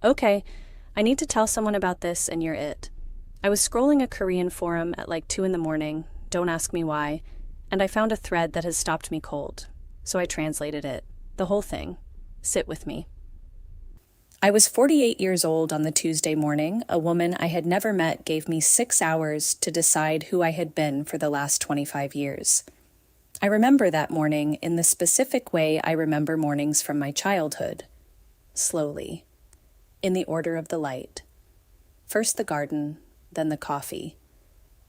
Okay, I need to tell someone about this and you're it. I was scrolling a Korean forum at like 2 in the morning, don't ask me why, and I found a thread that has stopped me cold. So I translated it. The whole thing. Sit with me. I was 48 years old on the Tuesday morning. A woman I had never met gave me 6 hours to decide who I had been for the last 25 years. I remember that morning in the specific way I remember mornings from my childhood. Slowly. In the order of the light. First the garden, then the coffee,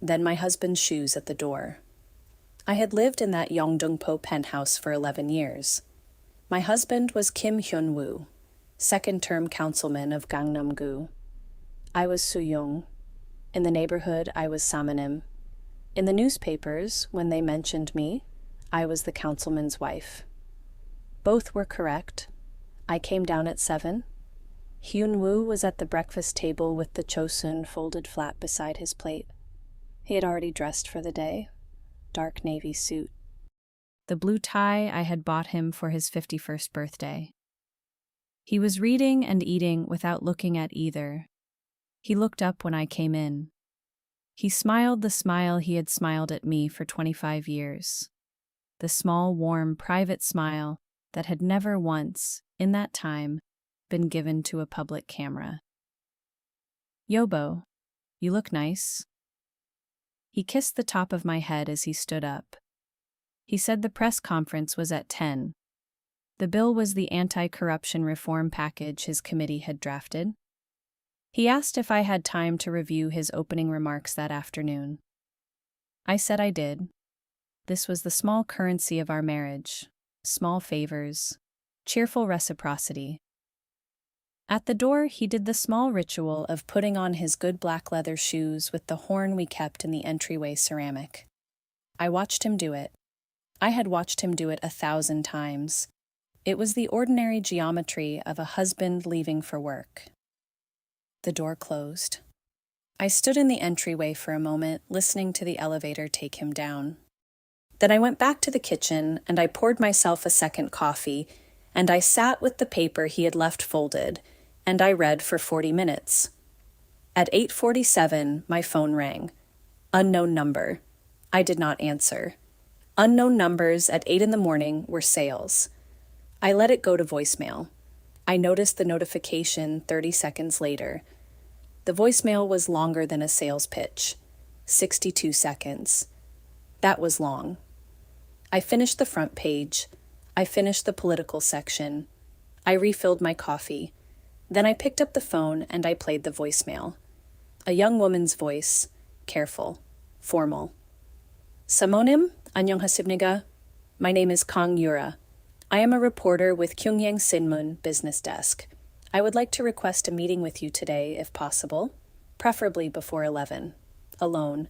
then my husband's shoes at the door. I had lived in that Yongdong penthouse for 11 years. My husband was Kim Hyun-woo, second-term councilman of Gangnam-gu. I was Sooyoung. In the neighborhood, I was Samanim. In the newspapers, when they mentioned me, I was the councilman's wife. Both were correct. I came down at 7. Hyun-woo was at the breakfast table with the chosun folded flat beside his plate. He had already dressed for the day. Dark navy suit. The blue tie I had bought him for his 51st birthday. He was reading and eating without looking at either. He looked up when I came in. He smiled the smile he had smiled at me for 25 years. The small, warm, private smile that had never once, in that time, been given to a public camera. Yobo, you look nice. He kissed the top of my head as he stood up. He said the press conference was at 10. The bill was the anti-corruption reform package his committee had drafted. He asked if I had time to review his opening remarks that afternoon. I said I did. This was the small currency of our marriage, small favors, cheerful reciprocity. At the door, he did the small ritual of putting on his good black leather shoes with the horn we kept in the entryway ceramic. I watched him do it. I had watched him do it 1,000 times. It was the ordinary geometry of a husband leaving for work. The door closed. I stood in the entryway for a moment, listening to the elevator take him down. Then I went back to the kitchen, and I poured myself a second coffee, and I sat with the paper he had left folded, and I read for 40 minutes. At 8:47, my phone rang. Unknown number. I did not answer. Unknown numbers at 8 in the morning were sales. I let it go to voicemail. I noticed the notification 30 seconds later. The voicemail was longer than a sales pitch. 62 seconds. That was long. I finished the front page. I finished the political section. I refilled my coffee. Then I picked up the phone and I played the voicemail. A young woman's voice, careful, formal. Samonim, 안녕하십니까? My name is Kang Yura. I am a reporter with Kyungyang Sinmun Business Desk. I would like to request a meeting with you today, if possible, preferably before 11, alone.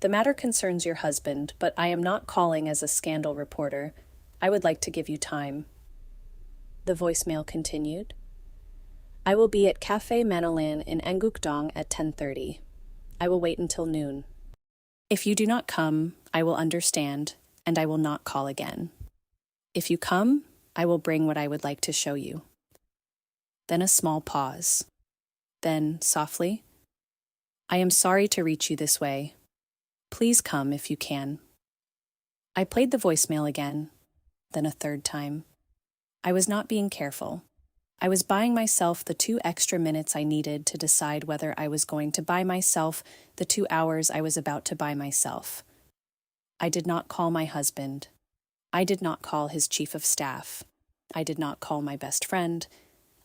The matter concerns your husband, but I am not calling as a scandal reporter. I would like to give you time. The voicemail continued. I will be at Café Manolin in Anguk-dong at 10:30. I will wait until noon. If you do not come, I will understand, and I will not call again. If you come, I will bring what I would like to show you. Then a small pause. Then, softly, I am sorry to reach you this way. Please come if you can. I played the voicemail again, then a third time. I was not being careful. I was buying myself the 2 extra minutes I needed to decide whether I was going to buy myself the 2 hours I was about to buy myself. I did not call my husband. I did not call his chief of staff. I did not call my best friend.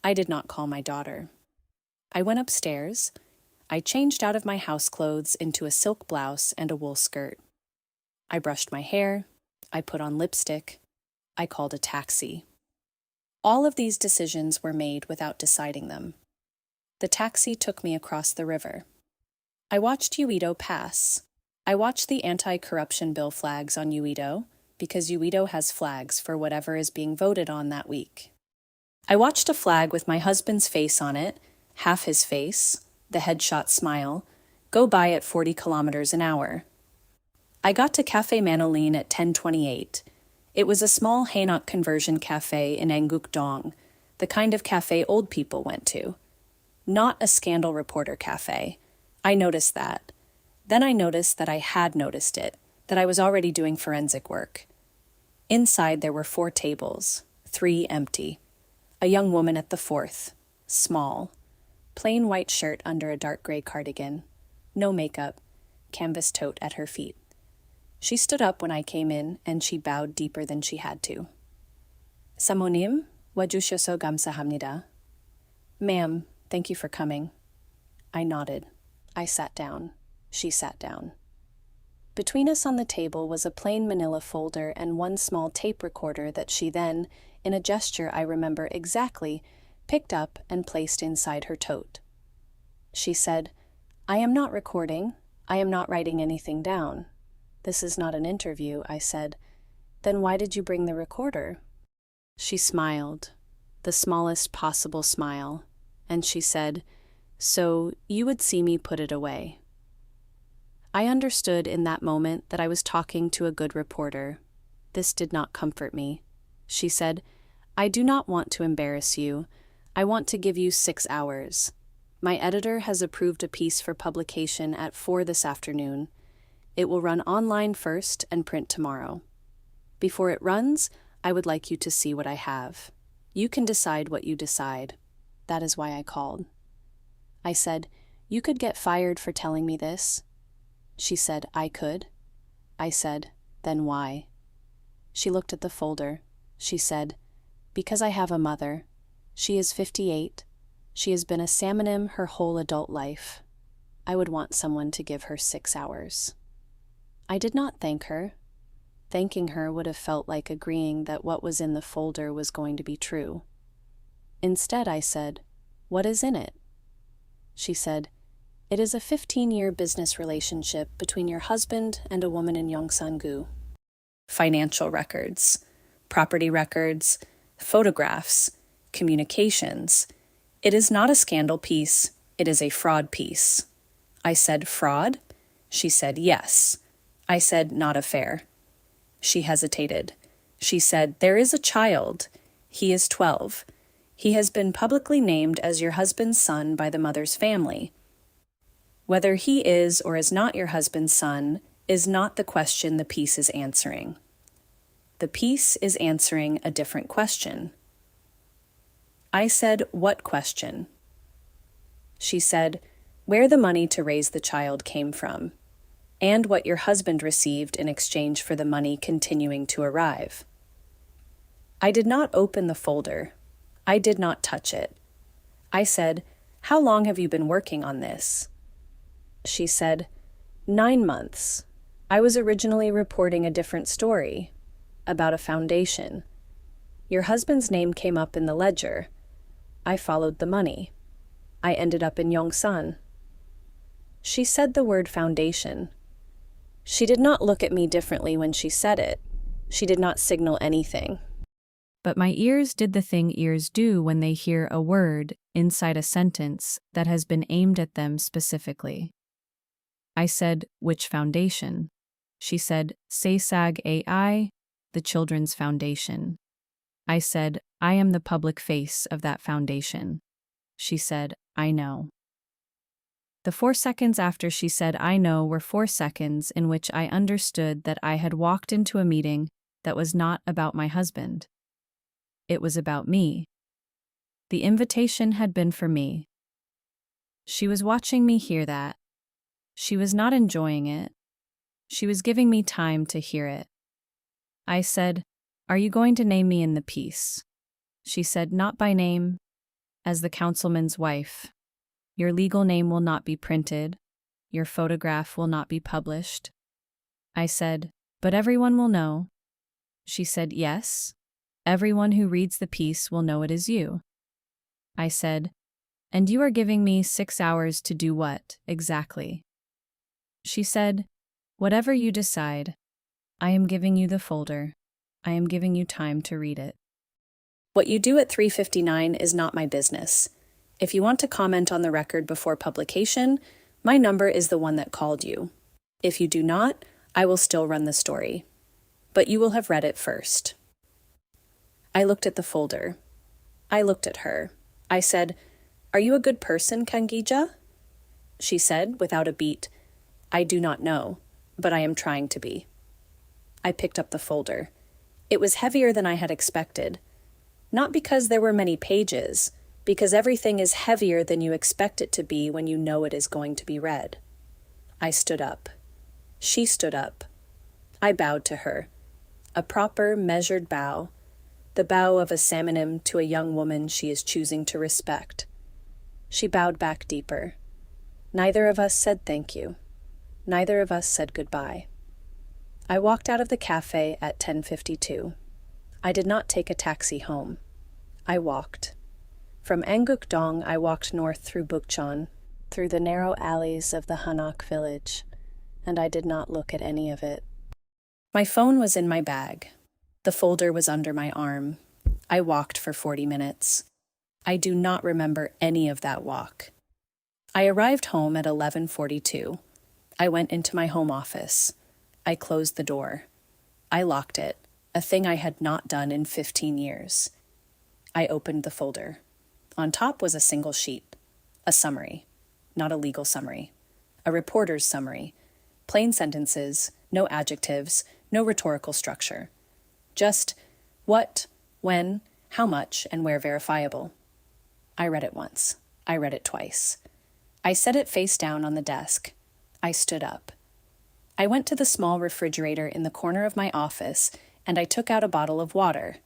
I did not call my daughter. I went upstairs. I changed out of my house clothes into a silk blouse and a wool skirt. I brushed my hair. I put on lipstick. I called a taxi. All of these decisions were made without deciding them. The taxi took me across the river. I watched Uido pass. I watched the anti-corruption bill flags on Uido, because Uido has flags for whatever is being voted on that week. I watched a flag with my husband's face on it, half his face, the headshot smile, go by at 40 kilometers an hour. I got to Café Manolin at 10:28. It was a small hanok conversion cafe in Anguk-dong, the kind of cafe old people went to. Not a scandal reporter cafe. I noticed that. Then I noticed that I had noticed it, that I was already doing forensic work. Inside there were 4 tables, 3 empty. A young woman at the 4th, small. Plain white shirt under a dark gray cardigan. No makeup, canvas tote at her feet. She stood up when I came in, and she bowed deeper than she had to. 사모님, 와주셔서 감사합니다. Ma'am, thank you for coming. I nodded. I sat down. She sat down. Between us on the table was a plain manila folder and 1 small tape recorder that she then, in a gesture I remember exactly, picked up and placed inside her tote. She said, I am not recording. I am not writing anything down. This is not an interview, I said. Then why did you bring the recorder? She smiled, the smallest possible smile, and she said, so you would see me put it away. I understood in that moment that I was talking to a good reporter. This did not comfort me. She said, I do not want to embarrass you. I want to give you 6 hours. My editor has approved a piece for publication at 4 this afternoon. It will run online first and print tomorrow. Before it runs, I would like you to see what I have. You can decide what you decide. That is why I called. I said, you could get fired for telling me this. She said, I could. I said, then why? She looked at the folder. She said, because I have a mother. She is 58. She has been a salmonim her whole adult life. I would want someone to give her 6 hours. I did not thank her. Thanking her would have felt like agreeing that what was in the folder was going to be true. Instead, I said, what is in it? She said, it is a 15-year business relationship between your husband and a woman in Yongsan-gu. Financial records, property records, photographs, communications. It is not a scandal piece, it is a fraud piece. I said, fraud? She said, yes. I said, not a fair. She hesitated. She said, there is a child. He is 12. He has been publicly named as your husband's son by the mother's family. Whether he is or is not your husband's son is not the question the piece is answering. The piece is answering a different question. I said, what question? She said, where the money to raise the child came from, and what your husband received in exchange for the money continuing to arrive. I did not open the folder. I did not touch it. I said, how long have you been working on this? She said, 9 months. I was originally reporting a different story, about a foundation. Your husband's name came up in the ledger. I followed the money. I ended up in Yongsan. She said the word foundation. She did not look at me differently when she said it. She did not signal anything. But my ears did the thing ears do when they hear a word inside a sentence that has been aimed at them specifically. I said, which foundation? She said, Saysag AI, the Children's Foundation. I said, I am the public face of that foundation. She said, I know. The 4 seconds after she said I know were 4 seconds in which I understood that I had walked into a meeting that was not about my husband. It was about me. The invitation had been for me. She was watching me hear that. She was not enjoying it. She was giving me time to hear it. I said, are you going to name me in the piece? She said, not by name, as the councilman's wife. Your legal name will not be printed. Your photograph will not be published. I said, but everyone will know. She said, yes. Everyone who reads the piece will know it is you. I said, and you are giving me 6 hours to do what, exactly? She said, whatever you decide. I am giving you the folder. I am giving you time to read it. What you do at 3:59 is not my business. If you want to comment on the record before publication, my number is the one that called you. If you do not, I will still run the story. But you will have read it first. I looked at the folder. I looked at her. I said, Are you a good person, Kangija? She said, without a beat. I do not know, but I am trying to be. I picked up the folder. It was heavier than I had expected. Not because there were many pages, because everything is heavier than you expect it to be when you know it is going to be read. I stood up. She stood up. I bowed to her. A proper, measured bow. The bow of a salmonym to a young woman she is choosing to respect. She bowed back deeper. Neither of us said thank you. Neither of us said goodbye. I walked out of the café at 10:52. I did not take a taxi home. I walked. From Anguk-dong, I walked north through Bukchon, through the narrow alleys of the Hanok village, and I did not look at any of it. My phone was in my bag. The folder was under my arm. I walked for 40 minutes. I do not remember any of that walk. I arrived home at 11:42. I went into my home office. I closed the door. I locked it, a thing I had not done in 15 years. I opened the folder. On top was a single sheet, a summary, not a legal summary, a reporter's summary, plain sentences, no adjectives, no rhetorical structure. Just what, when, how much, and where verifiable. I read it once. I read it twice. I set it face down on the desk. I stood up. I went to the small refrigerator in the corner of my office, and I took out a bottle of water.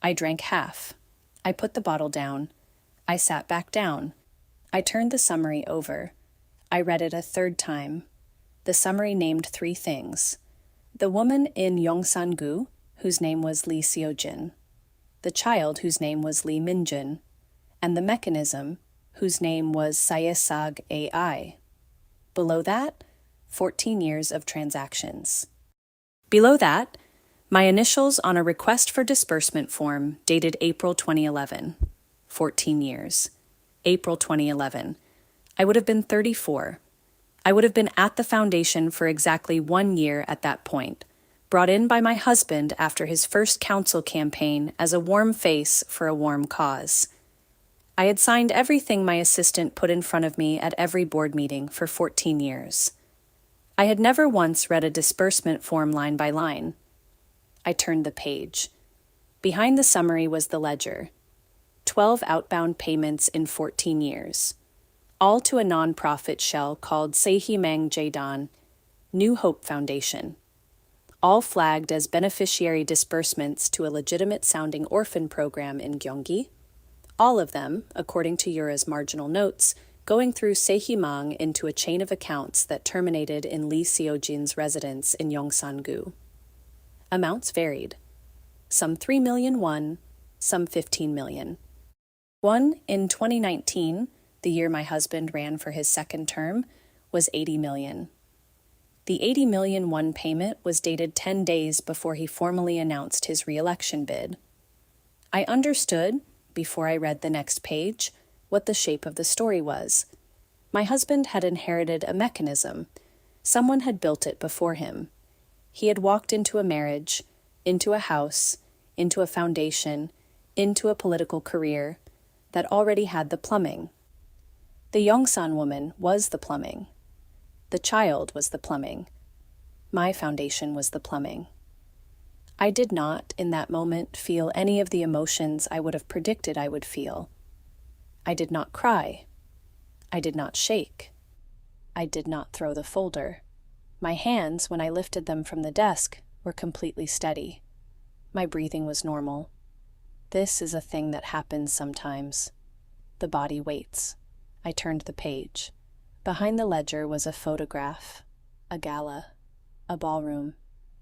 I drank half. I put the bottle down. I sat back down. I turned the summary over. I read it a third time. The summary named 3 things. The woman in Yongsan-gu, whose name was Lee Seo-jin. The child, whose name was Lee Min-jin. And the mechanism, whose name was Sayesag AI. Below that, 14 years of transactions. Below that, my initials on a request for disbursement form dated April 2011. 14 years. April 2011. I would have been 34. I would have been at the foundation for exactly 1 year at that point, brought in by my husband after his first council campaign as a warm face for a warm cause. I had signed everything my assistant put in front of me at every board meeting for 14 years. I had never once read a disbursement form line by line. I turned the page. Behind the summary was the ledger. 12 outbound payments in 14 years. All to a non-profit shell called Sehimang Jaedan, New Hope Foundation. All flagged as beneficiary disbursements to a legitimate-sounding orphan program in Gyeonggi. All of them, according to Yura's marginal notes, going through Sehimang into a chain of accounts that terminated in Lee Seo-jin's residence in Yongsan-gu. Amounts varied. Some 3 million won, some 15 million. One in 2019, the year my husband ran for his second term, was 80 million. The 80 million won payment was dated 10 days before he formally announced his re-election bid. I understood, before I read the next page, what the shape of the story was. My husband had inherited a mechanism. Someone had built it before him. He had walked into a marriage, into a house, into a foundation, into a political career that already had the plumbing. The Yongsan woman was the plumbing. The child was the plumbing. My foundation was the plumbing. I did not, in that moment, feel any of the emotions I would have predicted I would feel. I did not cry. I did not shake. I did not throw the folder. My hands, when I lifted them from the desk, were completely steady. My breathing was normal. This is a thing that happens sometimes. The body waits. I turned the page. Behind the ledger was a photograph, a gala, a ballroom,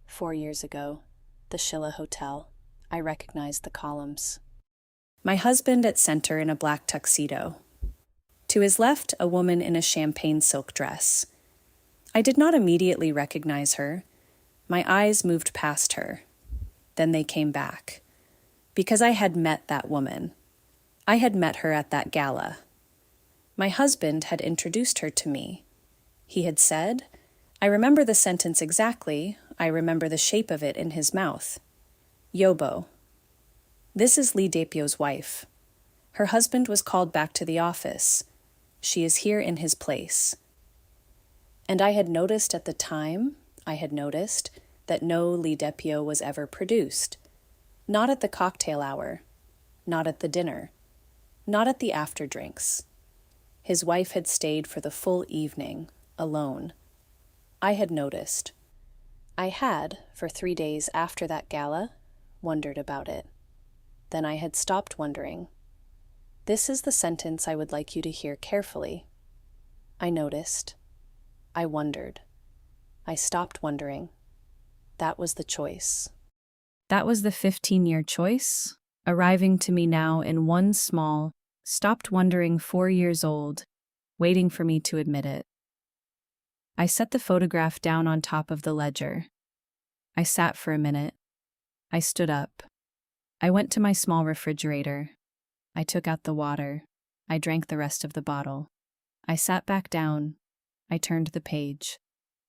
4 years ago. The Shilla Hotel. I recognized the columns. My husband at center in a black tuxedo. To his left, a woman in a champagne silk dress. I did not immediately recognize her. My eyes moved past her. Then they came back. Because I had met that woman. I had met her at that gala. My husband had introduced her to me. He had said, I remember the sentence exactly, I remember the shape of it in his mouth. Yobo. This is Lee Daepyo's wife. Her husband was called back to the office. She is here in his place. And I had noticed at the time, that no lit depio was ever produced. Not at the cocktail hour, not at the dinner, not at the after drinks. His wife had stayed for the full evening, alone. I had noticed. I had, for 3 days after that gala, wondered about it. Then I had stopped wondering. This is the sentence I would like you to hear carefully. I noticed. I wondered. I stopped wondering. That was the choice. That was the 15-year choice, arriving to me now in one small, stopped wondering 4 years old, waiting for me to admit it. I set the photograph down on top of the ledger. I sat for a minute. I stood up. I went to my small refrigerator. I took out the water. I drank the rest of the bottle. I sat back down. I turned the page.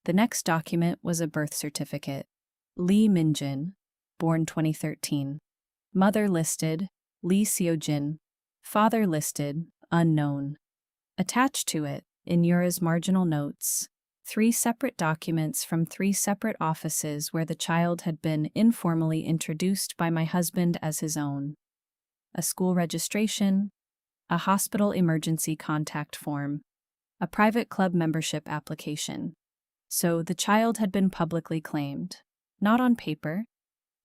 The next document was a birth certificate. Lee Min-jin, born 2013. Mother listed, Lee Seo-jin. Father listed, unknown. Attached to it, in Yura's marginal notes, 3 separate documents from 3 separate offices where the child had been informally introduced by my husband as his own. A school registration, a hospital emergency contact form, a private club membership application. So the child had been publicly claimed, not on paper,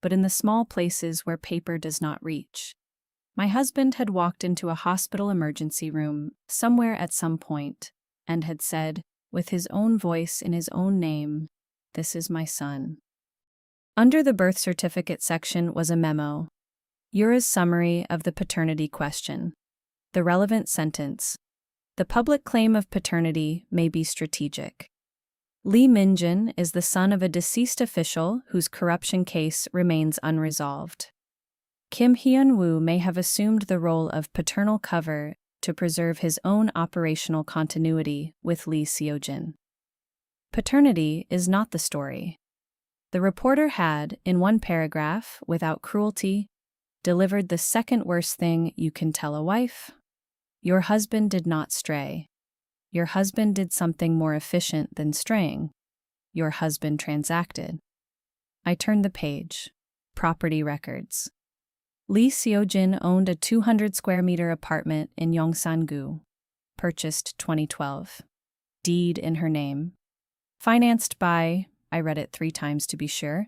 but in the small places where paper does not reach. My husband had walked into a hospital emergency room somewhere at some point and had said, with his own voice in his own name, "This is my son." Under the birth certificate section was a memo, Yura's summary of the paternity question. The relevant sentence, "The public claim of paternity may be strategic." Lee Min-jin is the son of a deceased official whose corruption case remains unresolved. Kim Hyun-woo may have assumed the role of paternal cover to preserve his own operational continuity with Lee Seo-jin. Paternity is not the story. The reporter had, in one paragraph, without cruelty, delivered the second worst thing you can tell a wife. Your husband did not stray. Your husband did something more efficient than straying. Your husband transacted. I turned the page. Property records. Lee Seo-jin owned a 200 square meter apartment in Yongsan-gu. Purchased 2012. Deed in her name. Financed by, I read it 3 times to be sure,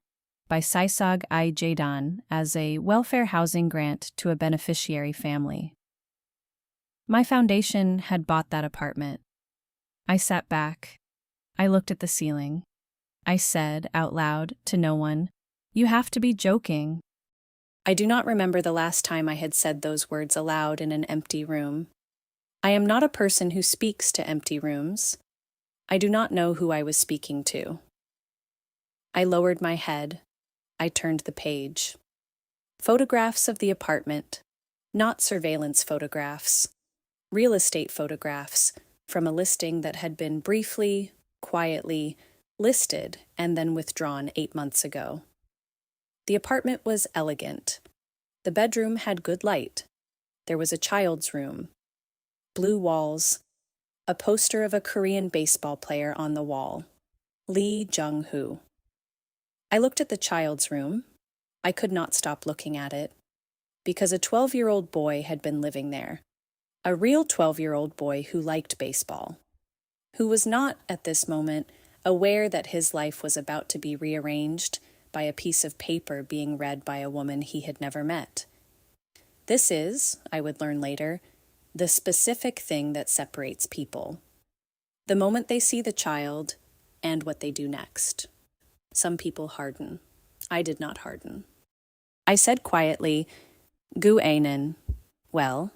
by Saisag I Jadan as a welfare housing grant to a beneficiary family. My foundation had bought that apartment. I sat back. I looked at the ceiling. I said, out loud, to no one, "You have to be joking." I do not remember the last time I had said those words aloud in an empty room. I am not a person who speaks to empty rooms. I do not know who I was speaking to. I lowered my head. I turned the page. Photographs of the apartment, not surveillance photographs. Real estate photographs from a listing that had been briefly, quietly listed and then withdrawn 8 months ago. The apartment was elegant. The bedroom had good light. There was a child's room. Blue walls. A poster of a Korean baseball player on the wall. Lee Jung-hoo. I looked at the child's room. I could not stop looking at it. Because a 12-year-old boy had been living there. A real 12-year-old boy who liked baseball. Who was not, at this moment, aware that his life was about to be rearranged by a piece of paper being read by a woman he had never met. This is, I would learn later, the specific thing that separates people. The moment they see the child and what they do next. Some people harden. I did not harden. I said quietly, "Gu einen." Well,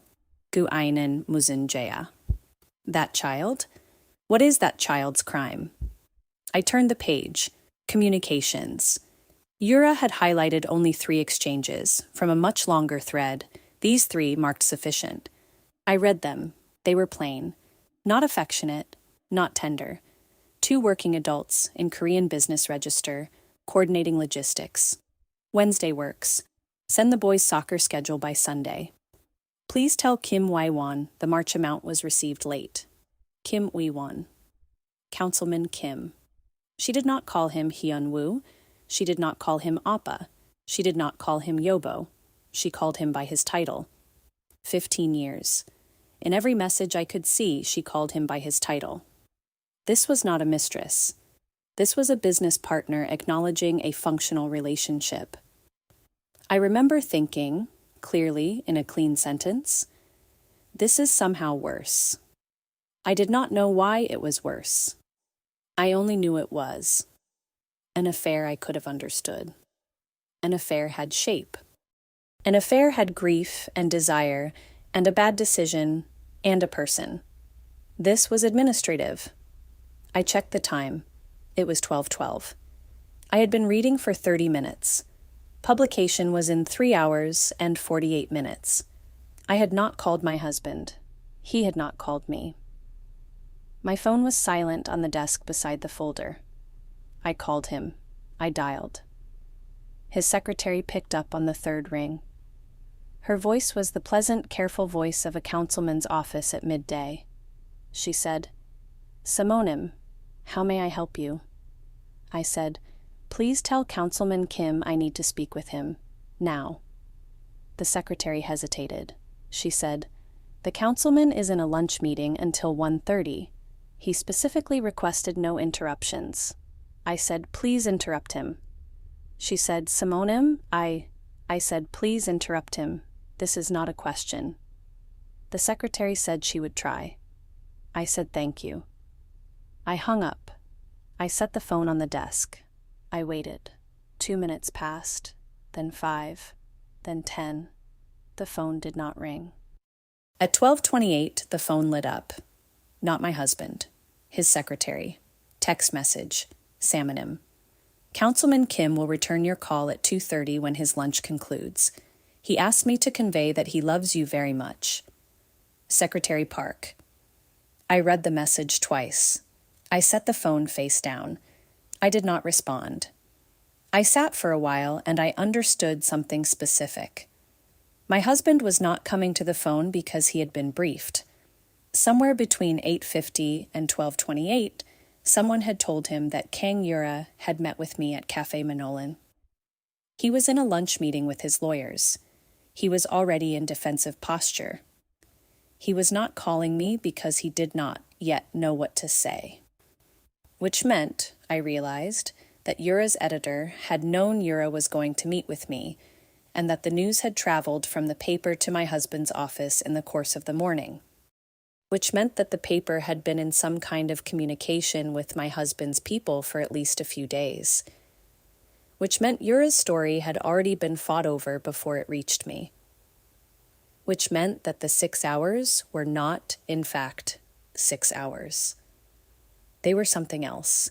Gu einen musen jaya. That child? What is that child's crime? I turned the page. Communications. Yura had highlighted only 3 exchanges, from a much longer thread. These 3 marked sufficient. I read them. They were plain. Not affectionate, not tender. 2 working adults in Korean business register, coordinating logistics. Wednesday works. Send the boys' soccer schedule by Sunday. Please tell Kim Wai-won the March amount was received late. Kim Wai-won. Councilman Kim. She did not call him Hyun-woo. She did not call him Appa. She did not call him Yobo. She called him by his title. 15 years. In every message I could see, she called him by his title. This was not a mistress. This was a business partner acknowledging a functional relationship. I remember thinking, clearly in a clean sentence, this is somehow worse. I did not know why it was worse. I only knew it was. An affair I could have understood. An affair had shape. An affair had grief and desire and a bad decision and a person. This was administrative. I checked the time. It was 12:12. I had been reading for 30 minutes. Publication was in 3 hours and 48 minutes. I had not called my husband. He had not called me. My phone was silent on the desk beside the folder. I called him. I dialed. His secretary picked up on the third ring. Her voice was the pleasant, careful voice of a councilman's office at midday. She said, "Simonim, how may I help you?" I said, "Please tell Councilman Kim I need to speak with him. Now." The secretary hesitated. She said, "The councilman is in a lunch meeting until 1:30. He specifically requested no interruptions." I said, "Please interrupt him." She said, "Simonim, I said, "Please interrupt him. This is not a question." The secretary said she would try. I said, "Thank you." I hung up. I set the phone on the desk. I waited. 2 minutes passed, then 5, then 10. The phone did not ring. At 12:28, the phone lit up. Not my husband. His secretary. Text message. Samonim. Councilman Kim will return your call at 2:30 when his lunch concludes. He asked me to convey that he loves you very much. Secretary Park. I read the message twice. I set the phone face down. I did not respond. I sat for a while and I understood something specific. My husband was not coming to the phone because he had been briefed. Somewhere between 8:50 and 12:28, someone had told him that Kang Yura had met with me at Café Manolan. He was in a lunch meeting with his lawyers. He was already in defensive posture. He was not calling me because he did not yet know what to say. Which meant, I realized, that Yura's editor had known Yura was going to meet with me, and that the news had traveled from the paper to my husband's office in the course of the morning. Which meant that the paper had been in some kind of communication with my husband's people for at least a few days. Which meant Yura's story had already been fought over before it reached me. Which meant that the 6 hours were not, in fact, 6 hours. They were something else.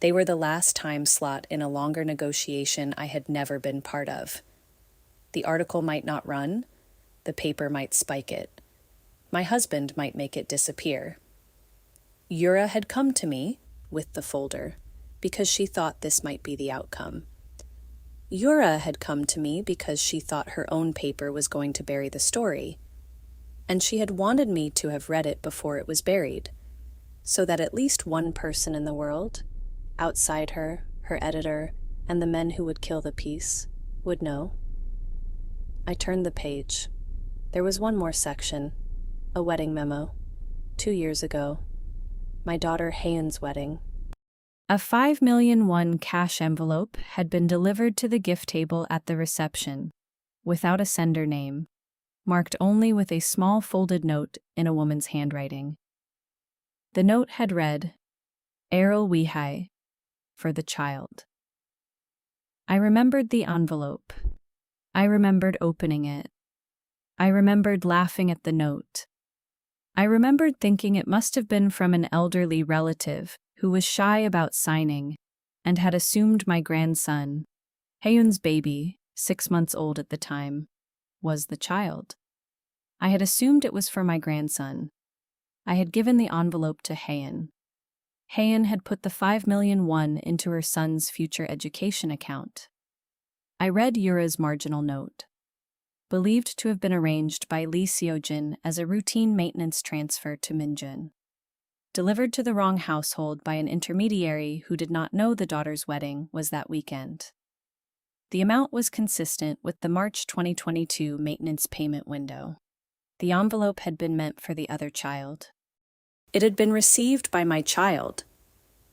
They were the last time slot in a longer negotiation I had never been part of. The article might not run. The paper might spike it. My husband might make it disappear. Yura had come to me, with the folder, because she thought this might be the outcome. Yura had come to me because she thought her own paper was going to bury the story, and she had wanted me to have read it before it was buried, so that at least one person in the world, outside her, her editor, and the men who would kill the piece, would know. I turned the page. There was one more section, a wedding memo. 2 years ago. My daughter Haeun's wedding. A 5 million won cash envelope had been delivered to the gift table at the reception, without a sender name, marked only with a small folded note in a woman's handwriting. The note had read, "Errol Wihai, for the child." I remembered the envelope. I remembered opening it. I remembered laughing at the note. I remembered thinking it must have been from an elderly relative who was shy about signing and had assumed my grandson, Haeun's baby, 6 months old at the time, was the child. I had assumed it was for my grandson. I had given the envelope to Haeun. Haeun had put the 5 million won into her son's future education account. I read Yura's marginal note. believed to have been arranged by Lee Seo-jin as a routine maintenance transfer to Min-jun. Delivered to the wrong household by an intermediary who did not know the daughter's wedding was that weekend. The amount was consistent with the March 2022 maintenance payment window. The envelope had been meant for the other child. It had been received by my child.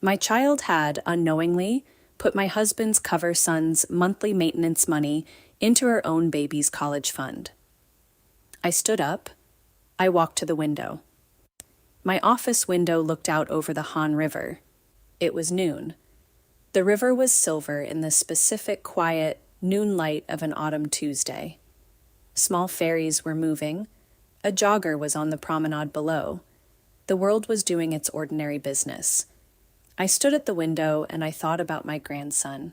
My child had, unknowingly, put my husband's cover son's monthly maintenance money into her own baby's college fund. I stood up. I walked to the window. My office window looked out over the Han River. It was noon. The river was silver in the specific, quiet noon light of an autumn Tuesday. Small ferries were moving. A jogger was on the promenade below. The world was doing its ordinary business. I stood at the window and I thought about my grandson.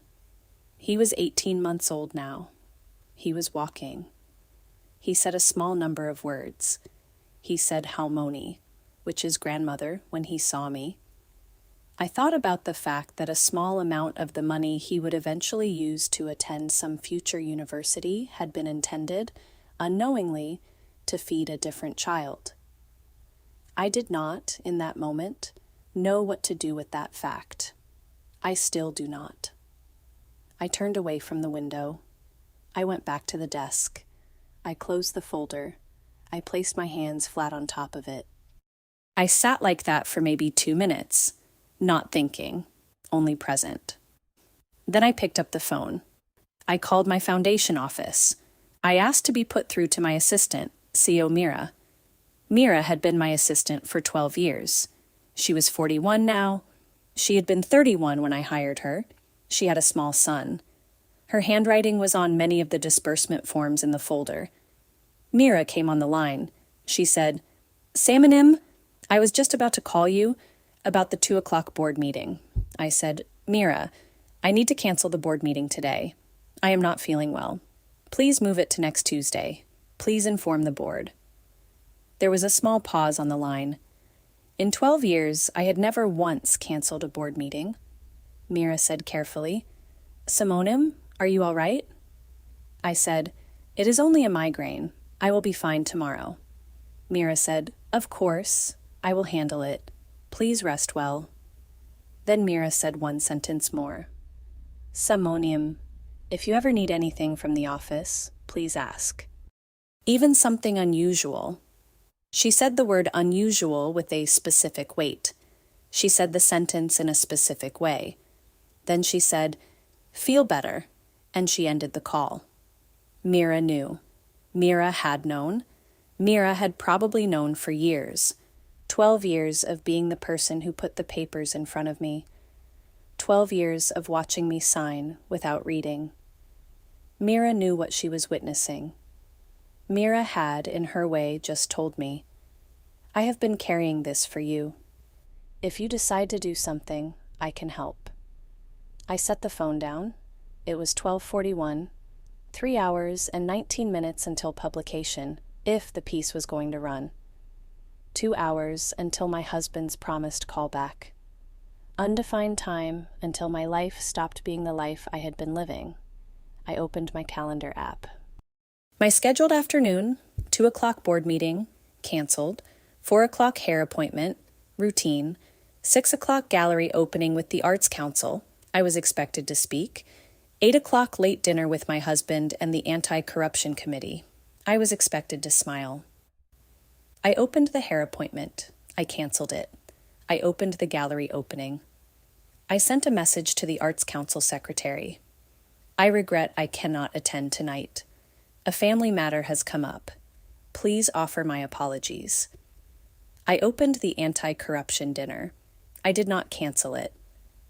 He was 18 months old now. He was walking. He said a small number of words. He said halmoni, which is grandmother, when he saw me. I thought about the fact that a small amount of the money he would eventually use to attend some future university had been intended, unknowingly, to feed a different child. I did not, in that moment, know what to do with that fact. I still do not. I turned away from the window. I went back to the desk. I closed the folder. I placed my hands flat on top of it. I sat like that for maybe 2 minutes, not thinking, only present. Then I picked up the phone. I called my foundation office. I asked to be put through to my assistant, CEO Mira. Mira had been my assistant for 12 years. She was 41 now. She had been 31 when I hired her. She had a small son. Her handwriting was on many of the disbursement forms in the folder. Mira came on the line. She said, "Samonim, I was just about to call you about the 2 o'clock board meeting." I said, "Mira, I need to cancel the board meeting today. I am not feeling well. Please move it to next Tuesday. Please inform the board." There was a small pause on the line. In 12 years, I had never once canceled a board meeting. Mira said carefully, "Samonim, are you all right?" I said, "It is only a migraine. I will be fine tomorrow." Mira said, "Of course. I will handle it. Please rest well." Then Mira said one sentence more. "Samonim, if you ever need anything from the office, please ask." Even something unusual. She said the word unusual with a specific weight. She said the sentence in a specific way. Then she said, "Feel better," and she ended the call. Mira knew. Mira had known. Mira had probably known for years. 12 years of being the person who put the papers in front of me. 12 years of watching me sign without reading. Mira knew what she was witnessing. Mira had, in her way, just told me, "I have been carrying this for you. If you decide to do something, I can help." I set the phone down. It was 12:41, 3 hours and 19 minutes until publication, if the piece was going to run. 2 hours until my husband's promised callback. Undefined time until my life stopped being the life I had been living. I opened my calendar app. My scheduled afternoon, 2 o'clock board meeting, canceled, 4 o'clock hair appointment, routine, 6 o'clock gallery opening with the Arts Council, I was expected to speak, 8 o'clock late dinner with my husband and the Anti-Corruption Committee, I was expected to smile. I opened the hair appointment, I canceled it. I opened the gallery opening. I sent a message to the Arts Council secretary. I regret I cannot attend tonight. A family matter has come up. Please offer my apologies. I opened the anti-corruption dinner. I did not cancel it.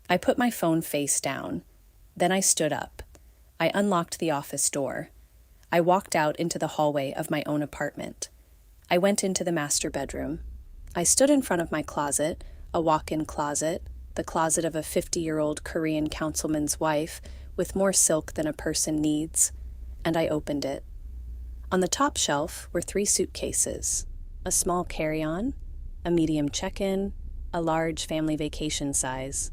I put my phone face down. Then I stood up. I unlocked the office door. I walked out into the hallway of my own apartment. I went into the master bedroom. I stood in front of my closet, a walk-in closet, the closet of a 50-year-old Korean councilman's wife with more silk than a person needs, and I opened it. On the top shelf were 3 suitcases, a small carry-on, a medium check-in, a large family vacation size.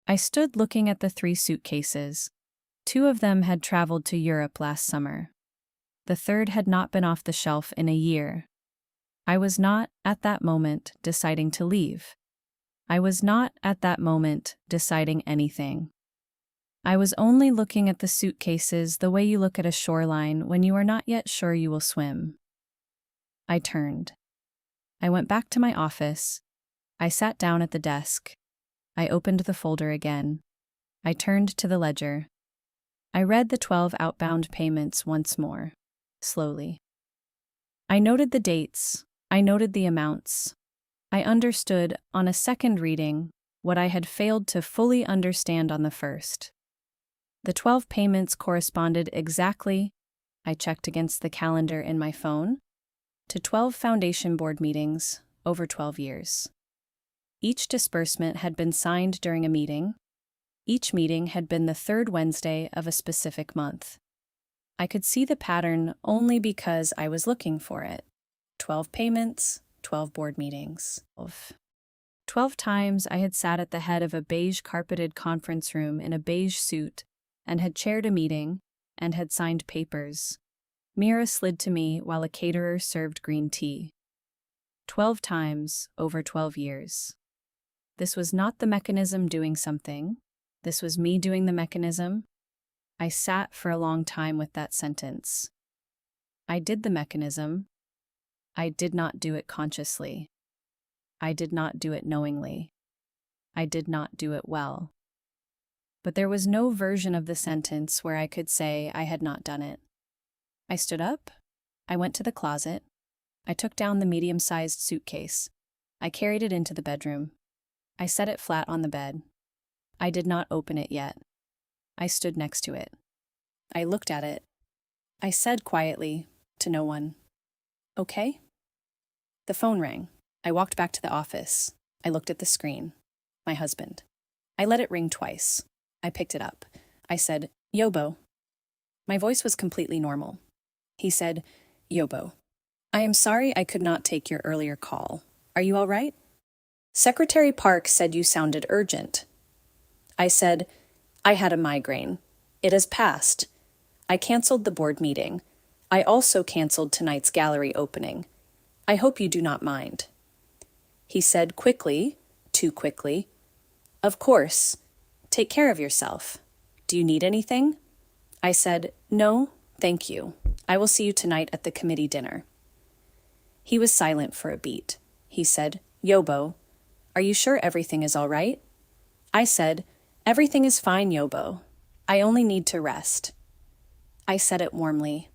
I stood looking at the 3 suitcases. 2 of them had traveled to Europe last summer. The third had not been off the shelf in a year. I was not, at that moment, deciding to leave. I was not, at that moment, deciding anything. I was only looking at the suitcases the way you look at a shoreline when you are not yet sure you will swim. I turned. I went back to my office. I sat down at the desk. I opened the folder again. I turned to the ledger. I read the 12 outbound payments once more, slowly. I noted the dates. I noted the amounts. I understood, on a second reading, what I had failed to fully understand on the first. The 12 payments corresponded exactly, I checked against the calendar in my phone, to 12 foundation board meetings over 12 years. Each disbursement had been signed during a meeting. Each meeting had been the third Wednesday of a specific month. I could see the pattern only because I was looking for it. 12 payments, 12 board meetings. 12 times I had sat at the head of a beige carpeted conference room in a beige suit and had chaired a meeting and had signed papers. Mira slid to me while a caterer served green tea. 12 times over 12 years. This was not the mechanism doing something. This was me doing the mechanism. I sat for a long time with that sentence. I did the mechanism. I did not do it consciously. I did not do it knowingly. I did not do it well. But there was no version of the sentence where I could say I had not done it. I stood up. I went to the closet. I took down the medium-sized suitcase. I carried it into the bedroom. I set it flat on the bed. I did not open it yet. I stood next to it. I looked at it. I said quietly, to no one, "Okay?" The phone rang. I walked back to the office. I looked at the screen. My husband. I let it ring twice. I picked it up. I said, "Yobo." My voice was completely normal. He said, "Yobo, I am sorry I could not take your earlier call. Are you all right? Secretary Park said you sounded urgent." I said, "I had a migraine. It has passed. I canceled the board meeting. I also canceled tonight's gallery opening. I hope you do not mind." He said quickly, too quickly, "Of course. Take care of yourself. Do you need anything?" I said, "No, thank you. I will see you tonight at the committee dinner." He was silent for a beat. He said, "Yobo, are you sure everything is all right?" I said, "Everything is fine, Yobo. I only need to rest." I said it warmly.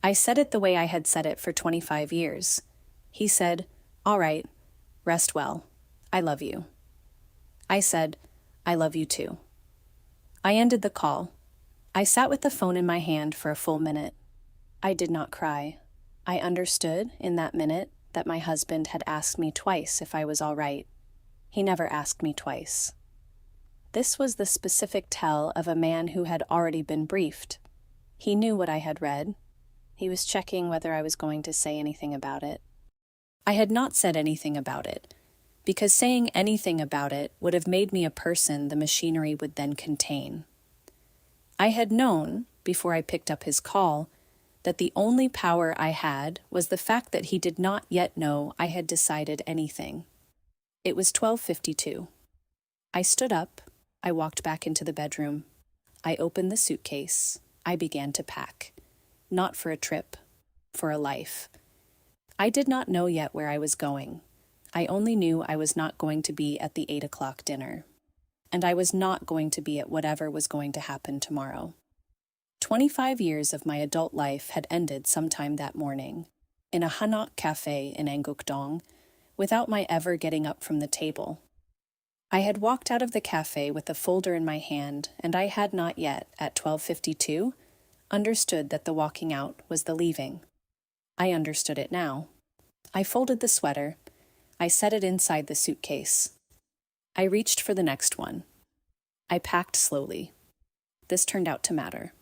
I said it the way I had said it for 25 years. He said, "All right, rest well. I love you." I said, "I love you too." I ended the call. I sat with the phone in my hand for a full minute. I did not cry. I understood in that minute that my husband had asked me twice if I was all right. He never asked me twice. This was the specific tell of a man who had already been briefed. He knew what I had read. He was checking whether I was going to say anything about it. I had not said anything about it, because saying anything about it would have made me a person the machinery would then contain. I had known, before I picked up his call, that the only power I had was the fact that he did not yet know I had decided anything. It was 12:52. I stood up. I walked back into the bedroom. I opened the suitcase. I began to pack. Not for a trip, for a life. I did not know yet where I was going. I only knew I was not going to be at the 8 o'clock dinner. And I was not going to be at whatever was going to happen tomorrow. 25 years of my adult life had ended sometime that morning, in a hanok café in Anguk-dong, without my ever getting up from the table. I had walked out of the cafe with a folder in my hand, and I had not yet, at 12:52, understood that the walking out was the leaving. I understood it now. I folded the sweater. I set it inside the suitcase. I reached for the next one. I packed slowly. This turned out to matter.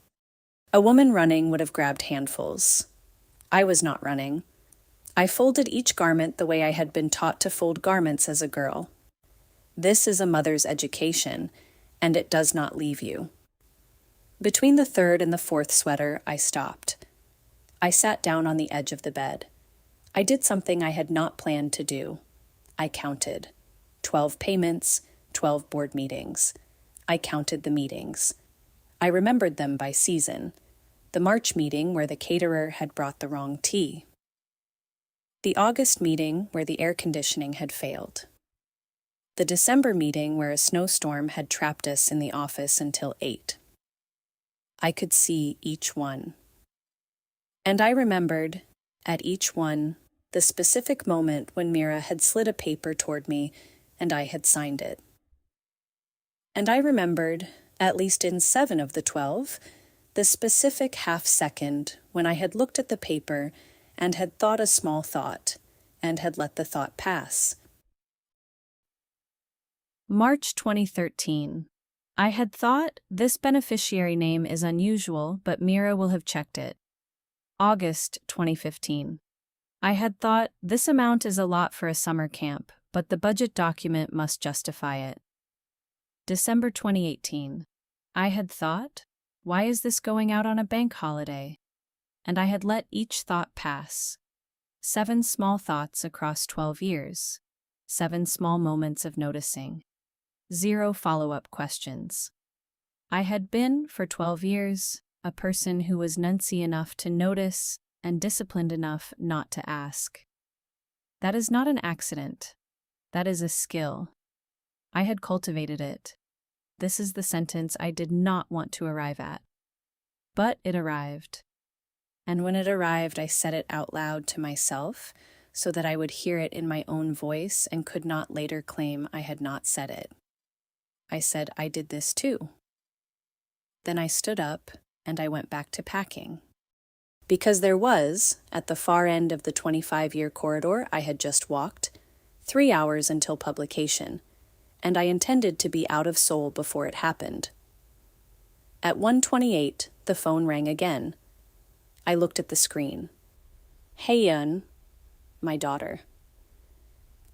A woman running would have grabbed handfuls. I was not running. I folded each garment the way I had been taught to fold garments as a girl. This is a mother's education, and it does not leave you. Between the third and the fourth sweater, I stopped. I sat down on the edge of the bed. I did something I had not planned to do. I counted. 12 payments, 12 board meetings. I counted the meetings. I remembered them by season. The March meeting where the caterer had brought the wrong tea. The August meeting where the air conditioning had failed. The December meeting where a snowstorm had trapped us in the office until 8. I could see each one. And I remembered, at each one, the specific moment when Mira had slid a paper toward me and I had signed it. And I remembered, at least in 7 of the 12, the specific half-second when I had looked at the paper and had thought a small thought, and had let the thought pass. March 2013. I had thought, this beneficiary name is unusual, but Mira will have checked it. August 2015. I had thought, this amount is a lot for a summer camp, but the budget document must justify it. December 2018. I had thought, why is this going out on a bank holiday? And I had let each thought pass. 7 small thoughts across 12 years. 7 small moments of noticing. 0 follow-up questions. I had been, for 12 years, a person who was nunsy enough to notice and disciplined enough not to ask. That is not an accident. That is a skill. I had cultivated it. This is the sentence I did not want to arrive at. But it arrived. And when it arrived, I said it out loud to myself so that I would hear it in my own voice and could not later claim I had not said it. I said, I did this too. Then I stood up and I went back to packing. Because there was, at the far end of the 25-year corridor I had just walked, 3 hours until publication, and I intended to be out of Seoul before it happened. At 1:28, the phone rang again. I looked at the screen. Haeyeon, my daughter.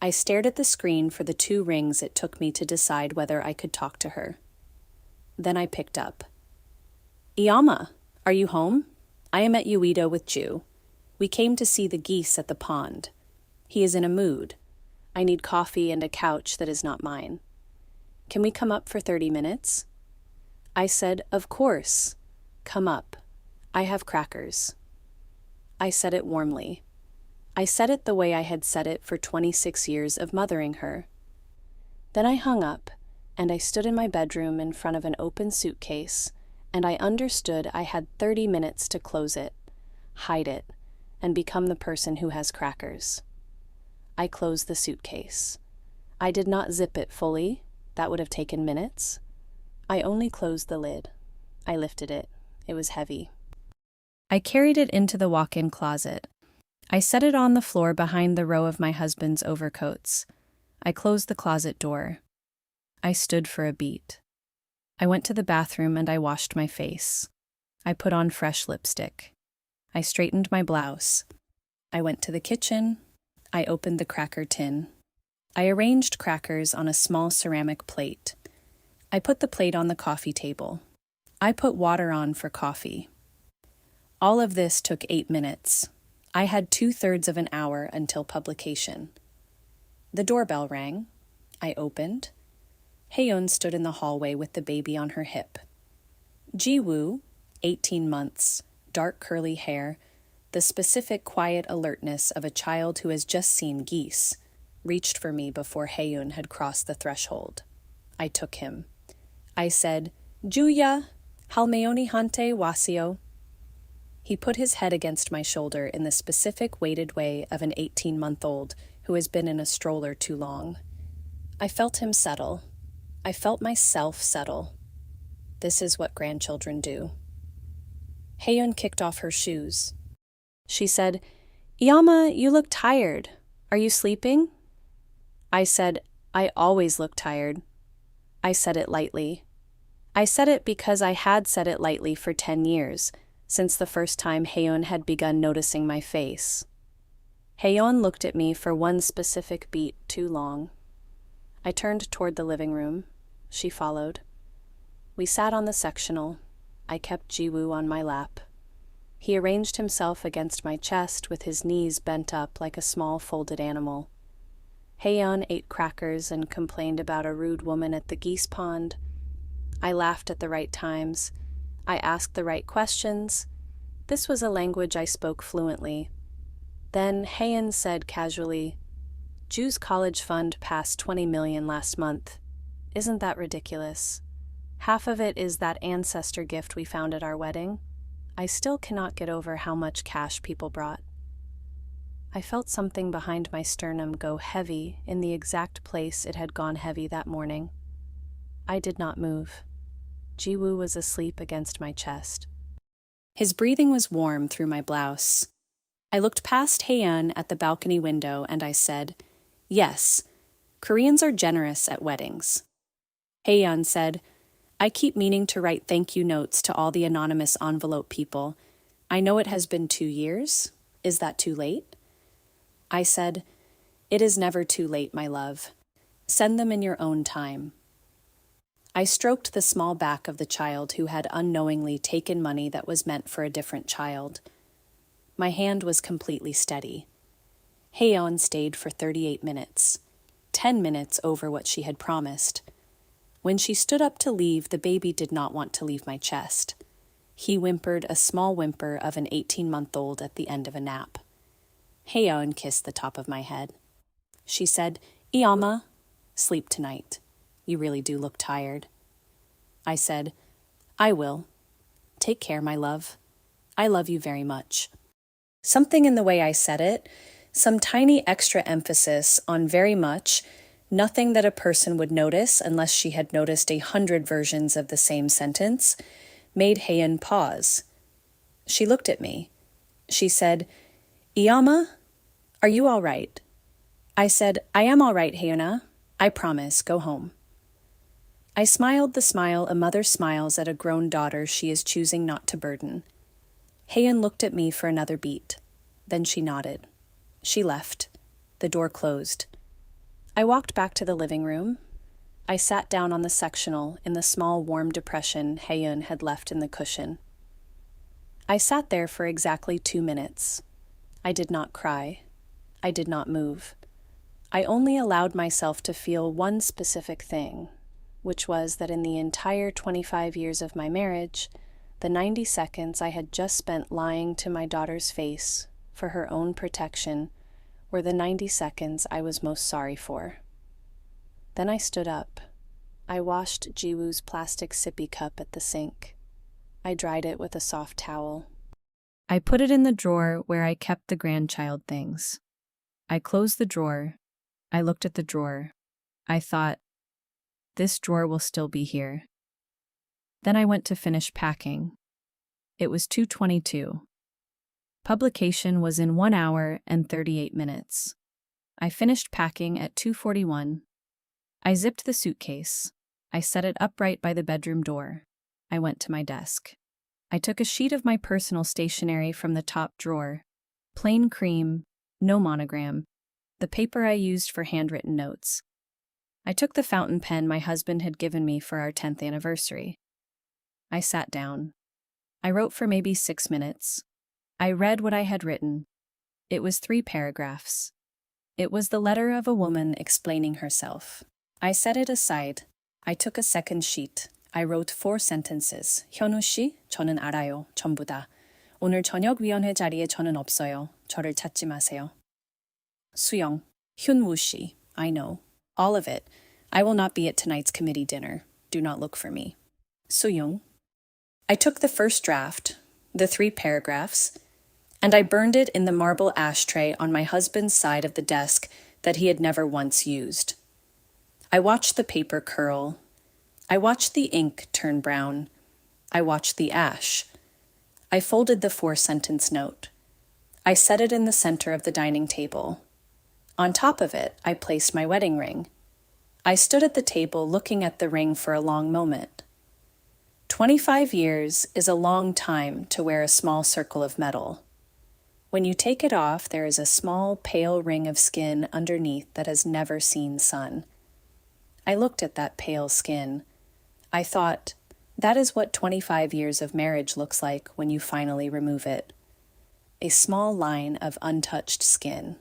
I stared at the screen for the 2 rings it took me to decide whether I could talk to her. Then I picked up. Iyama, are you home? I am at Ueda with Ju. We came to see the geese at the pond. He is in a mood. I need coffee and a couch that is not mine. Can we come up for 30 minutes? I said, of course. Come up. I have crackers. I said it warmly. I said it the way I had said it for 26 years of mothering her. Then I hung up, and I stood in my bedroom in front of an open suitcase, and I understood I had 30 minutes to close it, hide it, and become the person who has crackers. I closed the suitcase. I did not zip it fully. That would have taken minutes. I only closed the lid. I lifted it. It was heavy. I carried it into the walk-in closet. I set it on the floor behind the row of my husband's overcoats. I closed the closet door. I stood for a beat. I went to the bathroom and I washed my face. I put on fresh lipstick. I straightened my blouse. I went to the kitchen. I opened the cracker tin. I arranged crackers on a small ceramic plate. I put the plate on the coffee table. I put water on for coffee. All of this took 8 minutes. I had 2/3 of an hour until publication. The doorbell rang. I opened. Haeyeon stood in the hallway with the baby on her hip. Ji-woo, 18 months, dark curly hair, the specific quiet alertness of a child who has just seen geese, reached for me before Haeyeon had crossed the threshold. I took him. I said, Juya, halmeoni hante wasio. He put his head against my shoulder in the specific weighted way of an 18-month-old who has been in a stroller too long. I felt him settle. I felt myself settle. This is what grandchildren do. Haeyeon kicked off her shoes. She said, Iyama, you look tired. Are you sleeping? I said, I always look tired. I said it lightly. I said it because I had said it lightly for 10 years, since the first time Haeyeon had begun noticing my face. Haeyeon looked at me for one specific beat too long. I turned toward the living room. She followed. We sat on the sectional. I kept Ji-woo on my lap. He arranged himself against my chest with his knees bent up like a small folded animal. Haeyeon ate crackers and complained about a rude woman at the geese pond. I laughed at the right times. I asked the right questions. This was a language I spoke fluently. Then Haeyeon said casually, "Ju's college fund passed 20 million last month. Isn't that ridiculous? Half of it is that ancestor gift we found at our wedding. I still cannot get over how much cash people brought." I felt something behind my sternum go heavy in the exact place it had gone heavy that morning. I did not move. Jiwoo was asleep against my chest. His breathing was warm through my blouse. I looked past Haeyeon at the balcony window and I said, "Yes, Koreans are generous at weddings." Haeyeon said, "I keep meaning to write thank you notes to all the anonymous envelope people. I know it has been 2 years. Is that too late?" I said, "It is never too late, my love. Send them in your own time." I stroked the small back of the child who had unknowingly taken money that was meant for a different child. My hand was completely steady. Haeyeon stayed for 38 minutes, 10 minutes over what she had promised. When she stood up to leave, the baby did not want to leave my chest. He whimpered a small whimper of an 18-month-old at the end of a nap. Haeyeon kissed the top of my head. She said, "Iyama, sleep tonight. You really do look tired." I said, "I will. Take care, my love. I love you very much." Something in the way I said it, some tiny extra emphasis on very much, nothing that a person would notice unless she had noticed 100 versions of the same sentence, made Haeyeon pause. She looked at me. She said, "Iyama, are you all right?" I said, "I am all right, Haeyeona. I promise, go home." I smiled the smile a mother smiles at a grown daughter she is choosing not to burden. Haeyeon looked at me for another beat. Then she nodded. She left. The door closed. I walked back to the living room. I sat down on the sectional in the small warm depression Haeyeon had left in the cushion. I sat there for exactly 2 minutes. I did not cry. I did not move. I only allowed myself to feel one specific thing, which was that in the entire 25 years of my marriage, the 90 seconds I had just spent lying to my daughter's face for her own protection were the 90 seconds I was most sorry for. Then I stood up. I washed Jiwoo's plastic sippy cup at the sink. I dried it with a soft towel. I put it in the drawer where I kept the grandchild things. I closed the drawer. I looked at the drawer. I thought, this drawer will still be here. Then I went to finish packing. It was 2:22. Publication was in 1 hour and 38 minutes. I finished packing at 2:41. I zipped the suitcase. I set it upright by the bedroom door. I went to my desk. I took a sheet of my personal stationery from the top drawer. Plain cream, no monogram. The paper I used for handwritten notes. I took the fountain pen my husband had given me for our 10th anniversary. I sat down. I wrote for maybe 6 minutes. I read what I had written. It was 3 paragraphs. It was the letter of a woman explaining herself. I set it aside. I took a second sheet. I wrote 4 sentences. 현우 씨, 저는 알아요. 전부 다. 오늘 저녁 위원회 자리에 저는 없어요. 저를 찾지 마세요. Sooyoung, Hyunwoo 씨, I know. All of it. I will not be at tonight's committee dinner. Do not look for me. Sooyoung. I took the first draft, the 3 paragraphs, and I burned it in the marble ashtray on my husband's side of the desk that he had never once used. I watched the paper curl. I watched the ink turn brown. I watched the ash. I folded the 4-sentence note. I set it in the center of the dining table. On top of it, I placed my wedding ring. I stood at the table looking at the ring for a long moment. 25 years is a long time to wear a small circle of metal. When you take it off, there is a small, pale ring of skin underneath that has never seen sun. I looked at that pale skin. I thought, That is what 25 years of marriage looks like when you finally remove it. A small line of untouched skin.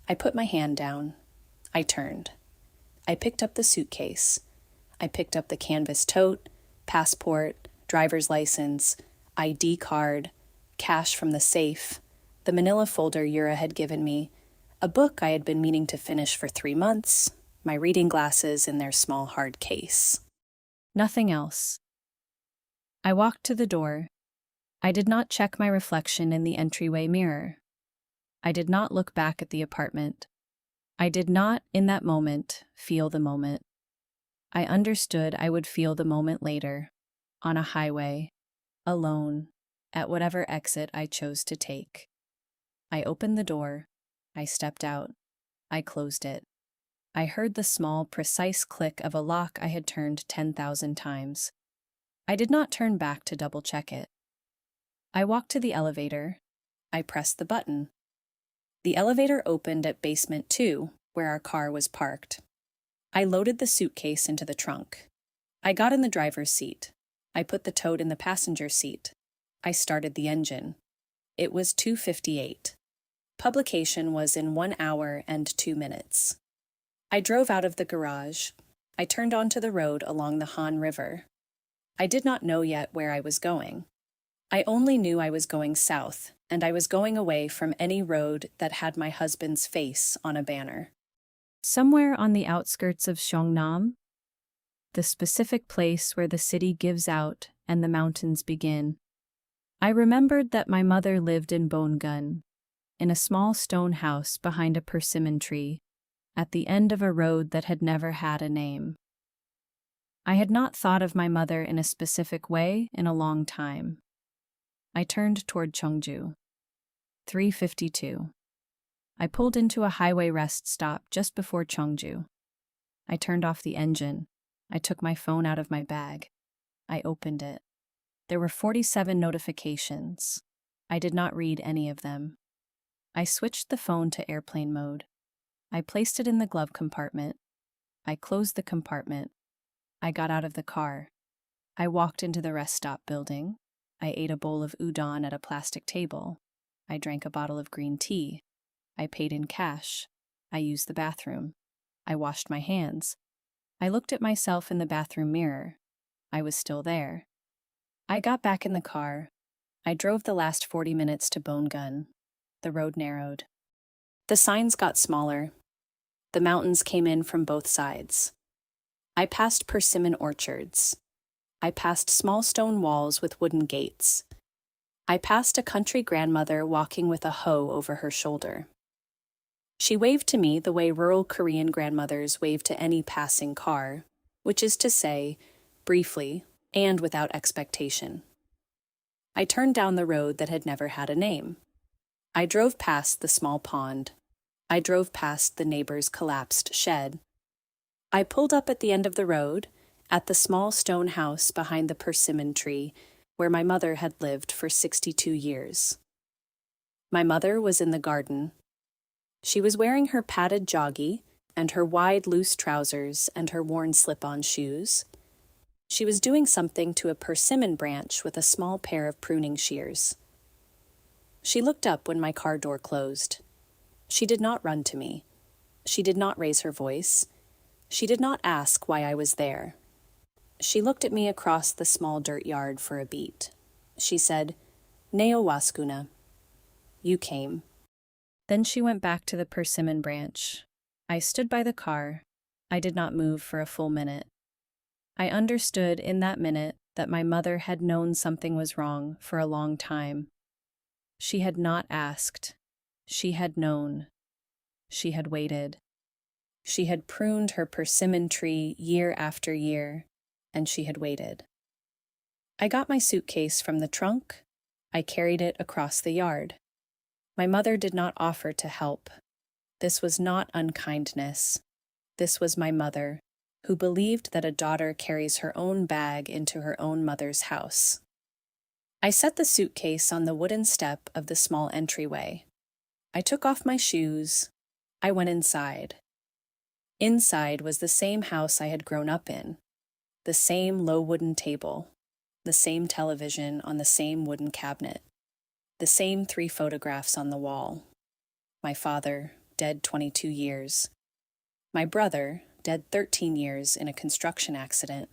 I put my hand down. I turned. I picked up the suitcase. I picked up the canvas tote, passport, driver's license, ID card, cash from the safe, the manila folder Yura had given me, a book I had been meaning to finish for 3 months, my reading glasses in their small hard case. Nothing else. I walked to the door. I did not check my reflection in the entryway mirror. I did not look back at the apartment. I did not, in that moment, feel the moment. I understood I would feel the moment later, on a highway, alone, at whatever exit I chose to take. I opened the door. I stepped out. I closed it. I heard the small, precise click of a lock I had turned 10,000 times. I did not turn back to double-check it. I walked to the elevator. I pressed the button. The elevator opened at basement 2, where our car was parked. I loaded the suitcase into the trunk. I got in the driver's seat. I put the tote in the passenger seat. I started the engine. It was 2:58. Publication was in 1 hour and 2 minutes. I drove out of the garage. I turned onto the road along the Han River. I did not know yet where I was going. I only knew I was going south, and I was going away from any road that had my husband's face on a banner. Somewhere on the outskirts of Seongnam, the specific place where the city gives out and the mountains begin. I remembered that my mother lived in Bongun, in a small stone house behind a persimmon tree, at the end of a road that had never had a name. I had not thought of my mother in a specific way in a long time. I turned toward Cheongju. 3:52. I pulled into a highway rest stop just before Cheongju. I turned off the engine. I took my phone out of my bag. I opened it. There were 47 notifications. I did not read any of them. I switched the phone to airplane mode. I placed it in the glove compartment. I closed the compartment. I got out of the car. I walked into the rest stop building. I ate a bowl of udon at a plastic table. I drank a bottle of green tea. I paid in cash. I used the bathroom. I washed my hands. I looked at myself in the bathroom mirror. I was still there. I got back in the car. I drove the last 40 minutes to Bongun. The road narrowed. The signs got smaller. The mountains came in from both sides. I passed persimmon orchards. I passed small stone walls with wooden gates. I passed a country grandmother walking with a hoe over her shoulder. She waved to me the way rural Korean grandmothers wave to any passing car, which is to say, briefly and without expectation. I turned down the road that had never had a name. I drove past the small pond. I drove past the neighbor's collapsed shed. I pulled up at the end of the road, at the small stone house behind the persimmon tree, where my mother had lived for 62 years. My mother was in the garden. She was wearing her padded joggie and her wide, loose trousers and her worn slip-on shoes. She was doing something to a persimmon branch with a small pair of pruning shears. She looked up when my car door closed. She did not run to me. She did not raise her voice. She did not ask why I was there. She looked at me across the small dirt yard for a beat. She said, "Neo waskuna." You came. Then she went back to the persimmon branch. I stood by the car. I did not move for a full minute. I understood in that minute that my mother had known something was wrong for a long time. She had not asked. She had known. She had waited. She had pruned her persimmon tree year after year, and she had waited. I got my suitcase from the trunk. I carried it across the yard. My mother did not offer to help. This was not unkindness. This was my mother, who believed that a daughter carries her own bag into her own mother's house. I set the suitcase on the wooden step of the small entryway. I took off my shoes. I went inside. Inside was the same house I had grown up in. the same low wooden table, the same television on the same wooden cabinet, the same 3 photographs on the wall. My father, dead 22 years. My brother, dead 13 years in a construction accident.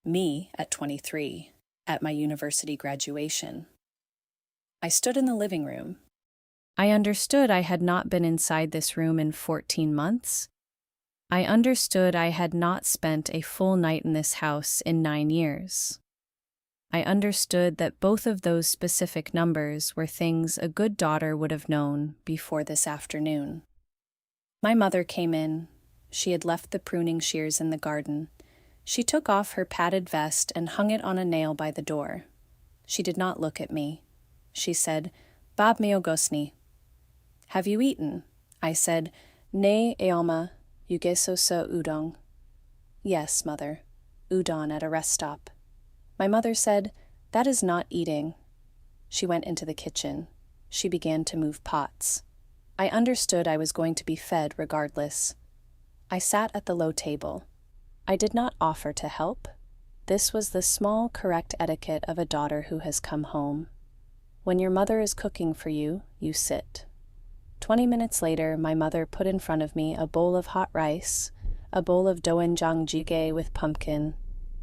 Me at 23, at my university graduation. I stood in the living room. I understood I had not been inside this room in 14 months. I understood I had not spent a full night in this house in 9 years. I understood that both of those specific numbers were things a good daughter would have known before this afternoon. My mother came in. She had left the pruning shears in the garden. She took off her padded vest and hung it on a nail by the door. She did not look at me. She said, "Bab meo gosni." "Have you eaten?" I said, "Ne, eoma, yugeso sa udon." "Yes, mother, udon at a rest stop." My mother said, "That is not eating." She went into the kitchen. She began to move pots. I understood I was going to be fed regardless. I sat at the low table. I did not offer to help. This was the small, correct etiquette of a daughter who has come home. When your mother is cooking for you, you sit. 20 minutes later, my mother put in front of me a bowl of hot rice, a bowl of doenjang jjigae with pumpkin,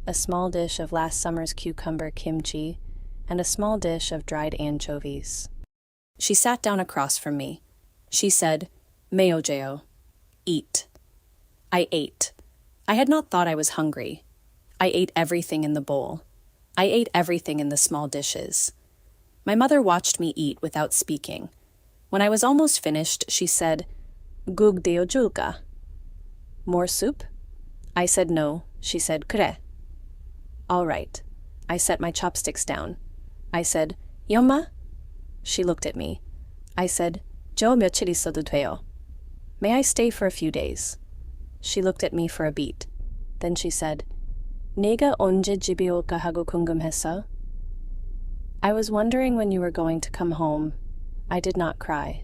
a small dish of last summer's cucumber kimchi, and a small dish of dried anchovies. She sat down across from me. She said, "Meojeo, eat." I ate. I had not thought I was hungry. I ate everything in the bowl. I ate everything in the small dishes. My mother watched me eat without speaking. When I was almost finished, she said, "Gug deo julka." "More soup?" I said no. She said, "Kre." "All right." I set my chopsticks down. I said, "Yomma?" She looked at me. I said, "저 며칠 있어도 돼요." "May I stay for a few days?" She looked at me for a beat. Then she said, "내가 언제 집에 올까 하고 궁금했어?" I was wondering when you were going to come home. I did not cry.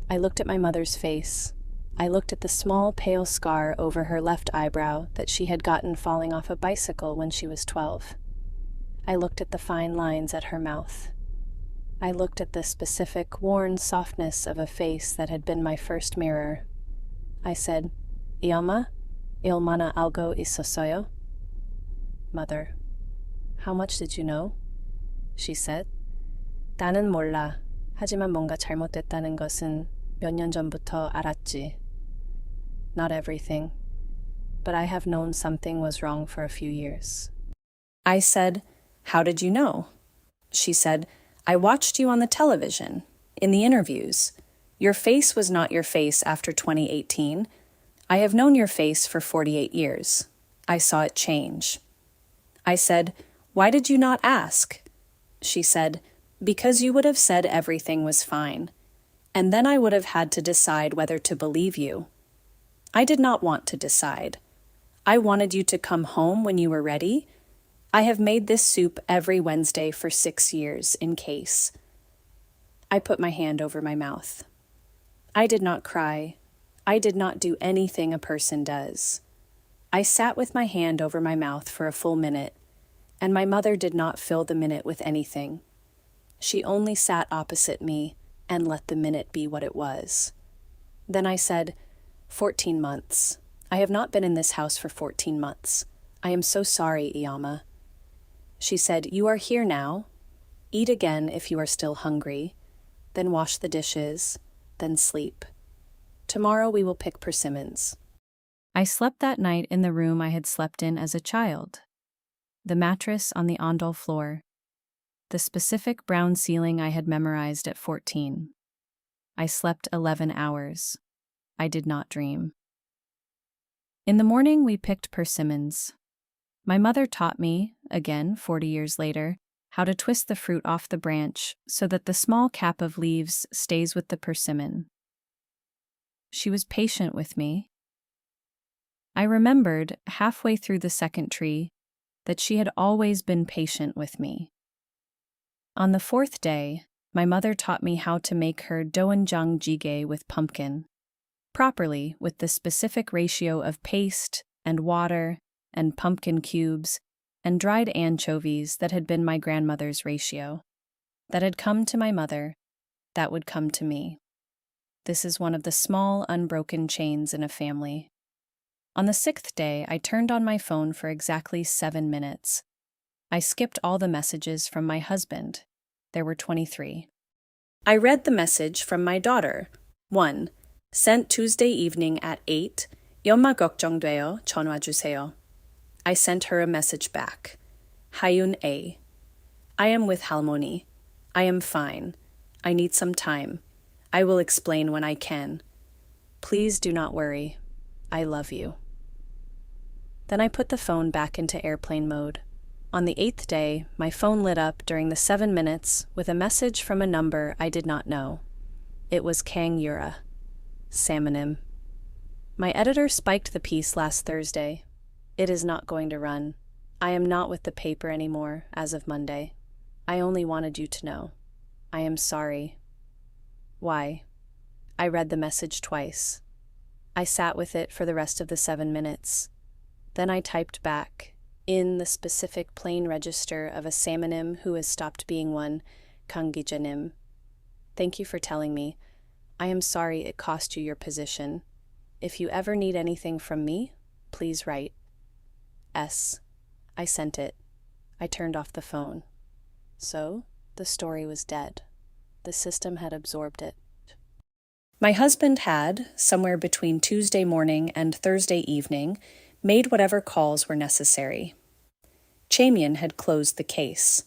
I looked at my mother's face. I looked at the small, pale scar over her left eyebrow that she had gotten falling off a bicycle when she was 12. I looked at the fine lines at her mouth. I looked at the specific, worn softness of a face that had been my first mirror. I said, "Ioma, ilmana algo 있었어요?" "Mother, how much did you know?" She said, "나는 몰라. 하지만 뭔가 잘못됐다는 것은 몇 년 전부터 알았지." "Not everything, but I have known something was wrong for a few years." I said, "How did you know?" She said, "I watched you on the television, in the interviews. Your face was not your face after 2018. I have known your face for 48 years. I saw it change." I said, "Why did you not ask?" She said, "Because you would have said everything was fine, and then I would have had to decide whether to believe you. I did not want to decide. I wanted you to come home when you were ready. I have made this soup every Wednesday for 6 years, in case." I put my hand over my mouth. I did not cry. I did not do anything a person does. I sat with my hand over my mouth for a full minute, and my mother did not fill the minute with anything. She only sat opposite me and let the minute be what it was. Then I said, 14 months. I have not been in this house for 14 months. I am so sorry, Iama." She said, "You are here now. Eat again if you are still hungry. Then wash the dishes. Then sleep. Tomorrow we will pick persimmons." I slept that night in the room I had slept in as a child. The mattress on the ondol floor. The specific brown ceiling I had memorized at 14. I slept 11 hours. I did not dream. In the morning we picked persimmons. My mother taught me, again 40 years later, how to twist the fruit off the branch so that the small cap of leaves stays with the persimmon. She was patient with me. I remembered, halfway through the second tree, that she had always been patient with me. On the 4th day, my mother taught me how to make her doenjang jjigae with pumpkin, properly with the specific ratio of paste and water and pumpkin cubes and dried anchovies that had been my grandmother's ratio. That had come to my mother, that would come to me. This is one of the small, unbroken chains in a family. On the 6th day, I turned on my phone for exactly 7 minutes. I skipped all the messages from my husband. There were 23. I read the message from my daughter. 1. Sent Tuesday evening at 8. 엄마 걱정돼요. 전화 주세요. I sent her a message back. Hayun A. I am with Halmoni. I am fine. I need some time. I will explain when I can. Please do not worry. I love you. Then I put the phone back into airplane mode. On the 8th day, my phone lit up during the 7 minutes with a message from a number I did not know. It was Kang Yura. Samonym. My editor spiked the piece last Thursday. It is not going to run. I am not with the paper anymore as of Monday. I only wanted you to know. I am sorry. Why? I read the message twice. I sat with it for the rest of the 7 minutes. Then I typed back, in the specific plain register of a samonym who has stopped being one, Kanggijanim. Thank you for telling me. I am sorry it cost you your position. If you ever need anything from me, please write. S. I sent it. I turned off the phone. So, the story was dead. The system had absorbed it. My husband had, somewhere between Tuesday morning and Thursday evening, made whatever calls were necessary. Chamyon had closed the case.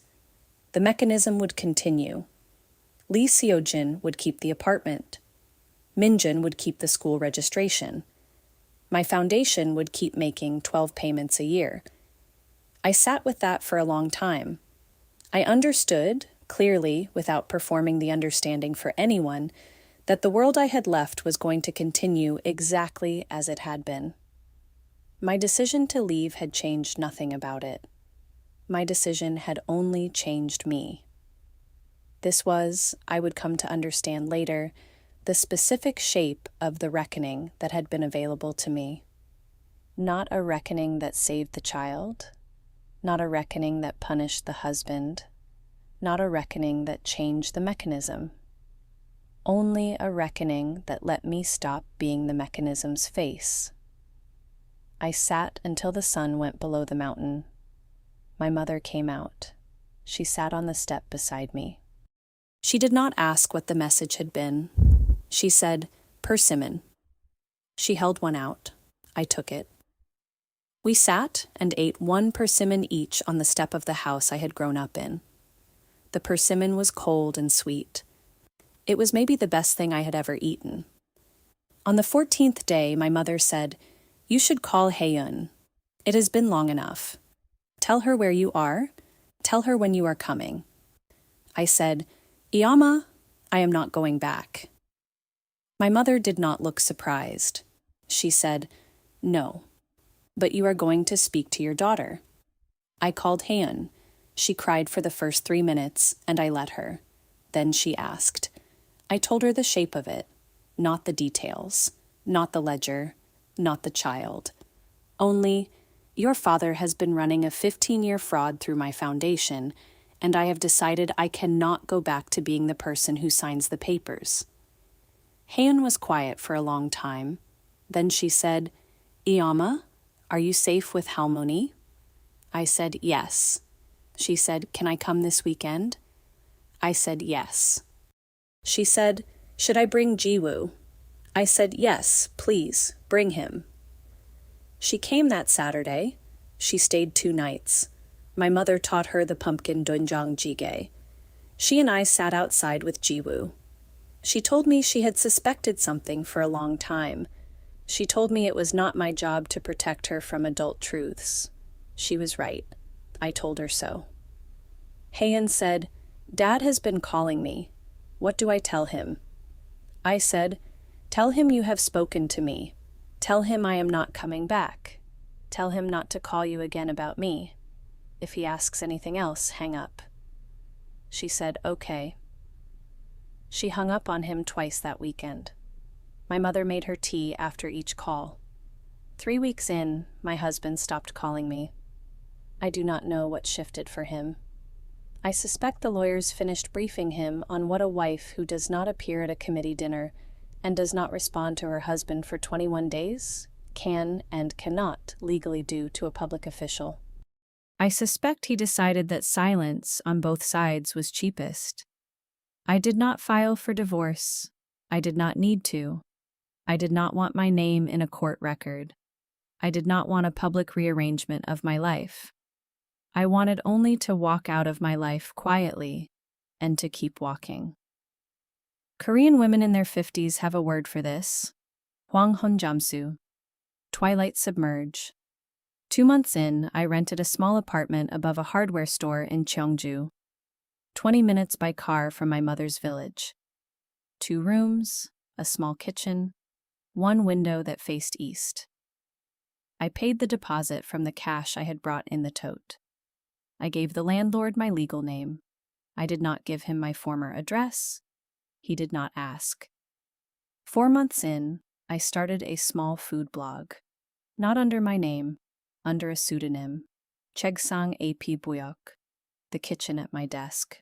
The mechanism would continue. Lee Seo-jin would keep the apartment. Minjin would keep the school registration. My foundation would keep making 12 payments a year. I sat with that for a long time. I understood, clearly, without performing the understanding for anyone, that the world I had left was going to continue exactly as it had been. My decision to leave had changed nothing about it. My decision had only changed me. This was, I would come to understand later, the specific shape of the reckoning that had been available to me. Not a reckoning that saved the child, not a reckoning that punished the husband, not a reckoning that changed the mechanism. Only a reckoning that let me stop being the mechanism's face. I sat until the sun went below the mountain. My mother came out. She sat on the step beside me. She did not ask what the message had been. She said, "Persimmon." She held one out. I took it. We sat and ate 1 persimmon each on the step of the house I had grown up in. The persimmon was cold and sweet. It was maybe the best thing I had ever eaten. On the 14th day, my mother said, "You should call Haeyun. It has been long enough. Tell her where you are. Tell her when you are coming." I said, "Iama, I am not going back." My mother did not look surprised. She said, "No, but you are going to speak to your daughter." I called Haeyun. She cried for the first 3 minutes, and I let her. Then she asked. I told her the shape of it, not the details, not the ledger, not the child. Only, your father has been running a 15-year fraud through my foundation, and I have decided I cannot go back to being the person who signs the papers. Haeyun was quiet for a long time. Then she said, "Iama, are you safe with Halmoni?" I said, "Yes." She said, "Can I come this weekend?" I said, "Yes." She said, "Should I bring Jiwoo?" I said, "Yes, please, bring him." She came that Saturday. She stayed 2 nights. My mother taught her the pumpkin doenjang jjigae. She and I sat outside with Jiwoo. She told me she had suspected something for a long time. She told me it was not my job to protect her from adult truths. She was right. I told her so. Haeyun said, "Dad has been calling me. What do I tell him?" I said, "Tell him you have spoken to me. Tell him I am not coming back. Tell him not to call you again about me. If he asks anything else, hang up." She said, "Okay." She hung up on him twice that weekend. My mother made her tea after each call. 3 weeks in, my husband stopped calling me. I do not know what shifted for him. I suspect the lawyers finished briefing him on what a wife who does not appear at a committee dinner and does not respond to her husband for 21 days can and cannot legally do to a public official. I suspect he decided that silence on both sides was cheapest. I did not file for divorce. I did not need to. I did not want my name in a court record. I did not want a public rearrangement of my life. I wanted only to walk out of my life quietly and to keep walking. Korean women in their 50s have a word for this. Hwanghonjamsu. Twilight submerge. 2 months in, I rented a small apartment above a hardware store in Cheongju, 20 minutes by car from my mother's village. 2 rooms, a small kitchen, 1 window that faced east. I paid the deposit from the cash I had brought in the tote. I gave the landlord my legal name. I did not give him my former address. He did not ask. 4 months in, I started a small food blog. Not under my name, under a pseudonym, Chegsang AP Buyok, the kitchen at my desk.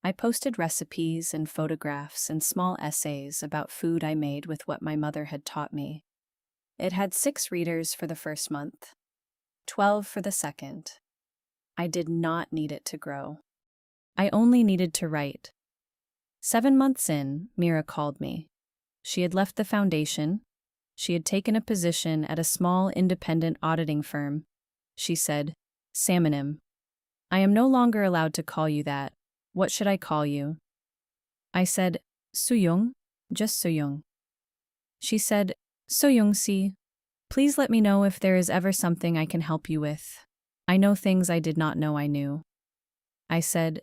I posted recipes and photographs and small essays about food I made with what my mother had taught me. It had 6 readers for the first month, 12 for the second. I did not need it to grow. I only needed to write. 7 months in, Mira called me. She had left the foundation. She had taken a position at a small independent auditing firm. She said, "Salmonim, I am no longer allowed to call you that. What should I call you?" I said, "Sooyoung, just Sooyoung." She said, "Sooyoung-si, please let me know if there is ever something I can help you with. I know things I did not know I knew." I said,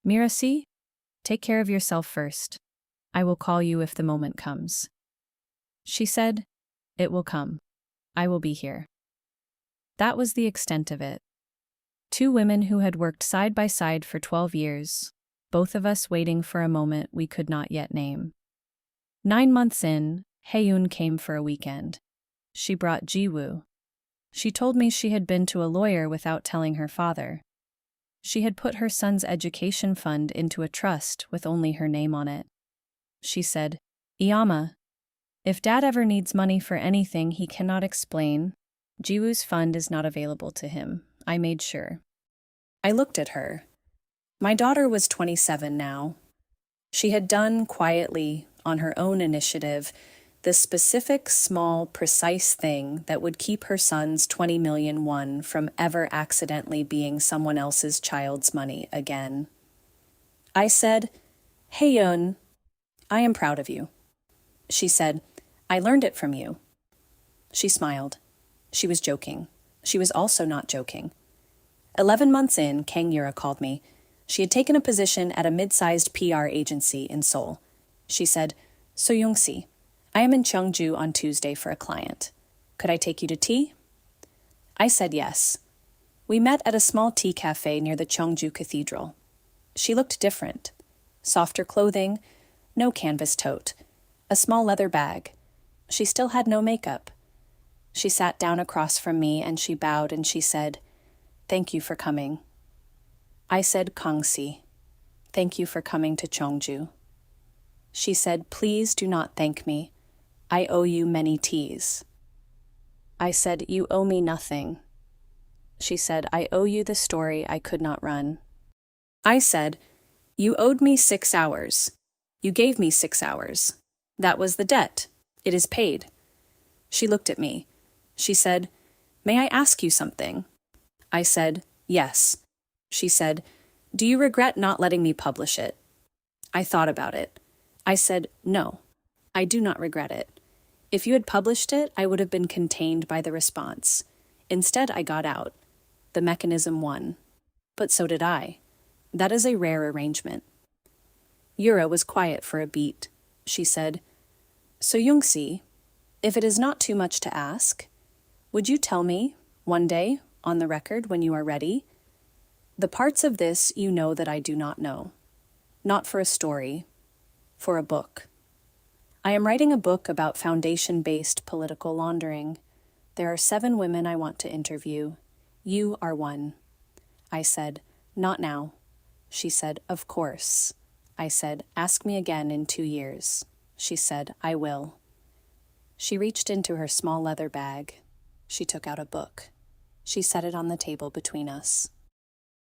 "Mira-si, take care of yourself first. I will call you if the moment comes." She said, "It will come. I will be here." That was the extent of it. 2 women who had worked side by side for 12 years, both of us waiting for a moment we could not yet name. 9 months in, Haeyoon came for a weekend. She brought Jiwoo. She told me she had been to a lawyer without telling her father. She had put her son's education fund into a trust with only her name on it. She said, "Iyama, if Dad ever needs money for anything he cannot explain, Jiwoo's fund is not available to him. I made sure." I looked at her. My daughter was 27 now. She had done quietly, on her own initiative, the specific, small, precise thing that would keep her son's 20 million won from ever accidentally being someone else's child's money again. I said, "Haeyoon, I am proud of you." She said, "I learned it from you." She smiled. She was joking. She was also not joking. 11 months in, Kang Yura called me. She had taken a position at a mid-sized PR agency in Seoul. She said, "Sooyoung-si, I am in Cheongju on Tuesday for a client. Could I take you to tea?" I said yes. We met at a small tea cafe near the Cheongju Cathedral. She looked different. Softer clothing, no canvas tote, a small leather bag. She still had no makeup. She sat down across from me and she bowed and she said, "Thank you for coming." I said, "Kangsi, thank you for coming to Cheongju." She said, "Please do not thank me. I owe you many teas." I said, "You owe me nothing." She said, "I owe you the story I could not run." I said, "You owed me 6 hours. You gave me 6 hours. That was the debt. It is paid." She looked at me. She said, "May I ask you something?" I said, "Yes." She said, "Do you regret not letting me publish it?" I thought about it. I said, "No, I do not regret it. If you had published it, I would have been contained by the response. Instead, I got out. The mechanism won. But so did I. That is a rare arrangement." Yura was quiet for a beat. She said, "Sooyoung-si, if it is not too much to ask, would you tell me, one day, on the record when you are ready, the parts of this you know that I do not know? Not for a story, for a book. I am writing a book about foundation-based political laundering. There are 7 women I want to interview. You are one. I said, not now. She said, of course. I said, ask me again in 2 years. She said, I will. She reached into her small leather bag. She took out a book. She set it on the table between us.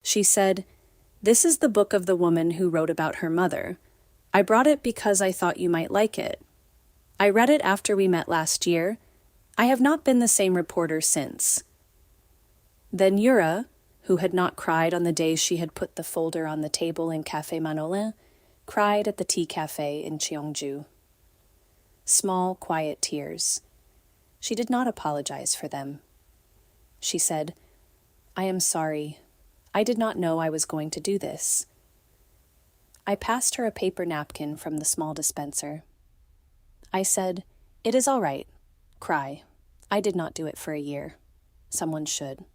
She said, this is the book of the woman who wrote about her mother. I brought it because I thought you might like it. I read it after we met last year. I have not been the same reporter since. Then Yura, who had not cried on the day she had put the folder on the table in Café Manolin, cried at the tea cafe in Sooyoung. Small, quiet tears. She did not apologize for them. She said, I am sorry. I did not know I was going to do this. I passed her a paper napkin from the small dispenser. I said, it is all right. Cry. I did not do it for a year. Someone should.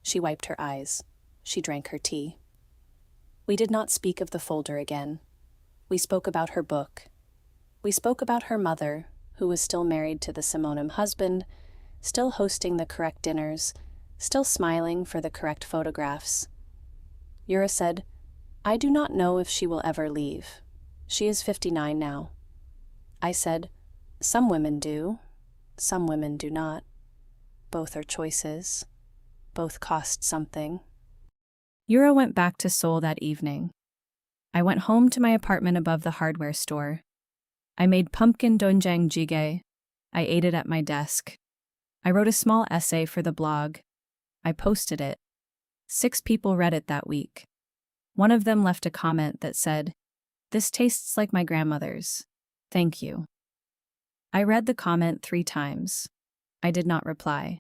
She wiped her eyes. She drank her tea. We did not speak of the folder again. We spoke about her book. We spoke about her mother, who was still married to the Simonim husband, still hosting the correct dinners, still smiling for the correct photographs. Yura said, I do not know if she will ever leave. She is 59 now. I said, some women do. Some women do not. Both are choices. Both cost something. Yura went back to Seoul that evening. I went home to my apartment above the hardware store. I made pumpkin doenjang jjigae. I ate it at my desk. I wrote a small essay for the blog. I posted it. 6 people read it that week. One of them left a comment that said, this tastes like my grandmother's. Thank you. I read the comment 3 times. I did not reply.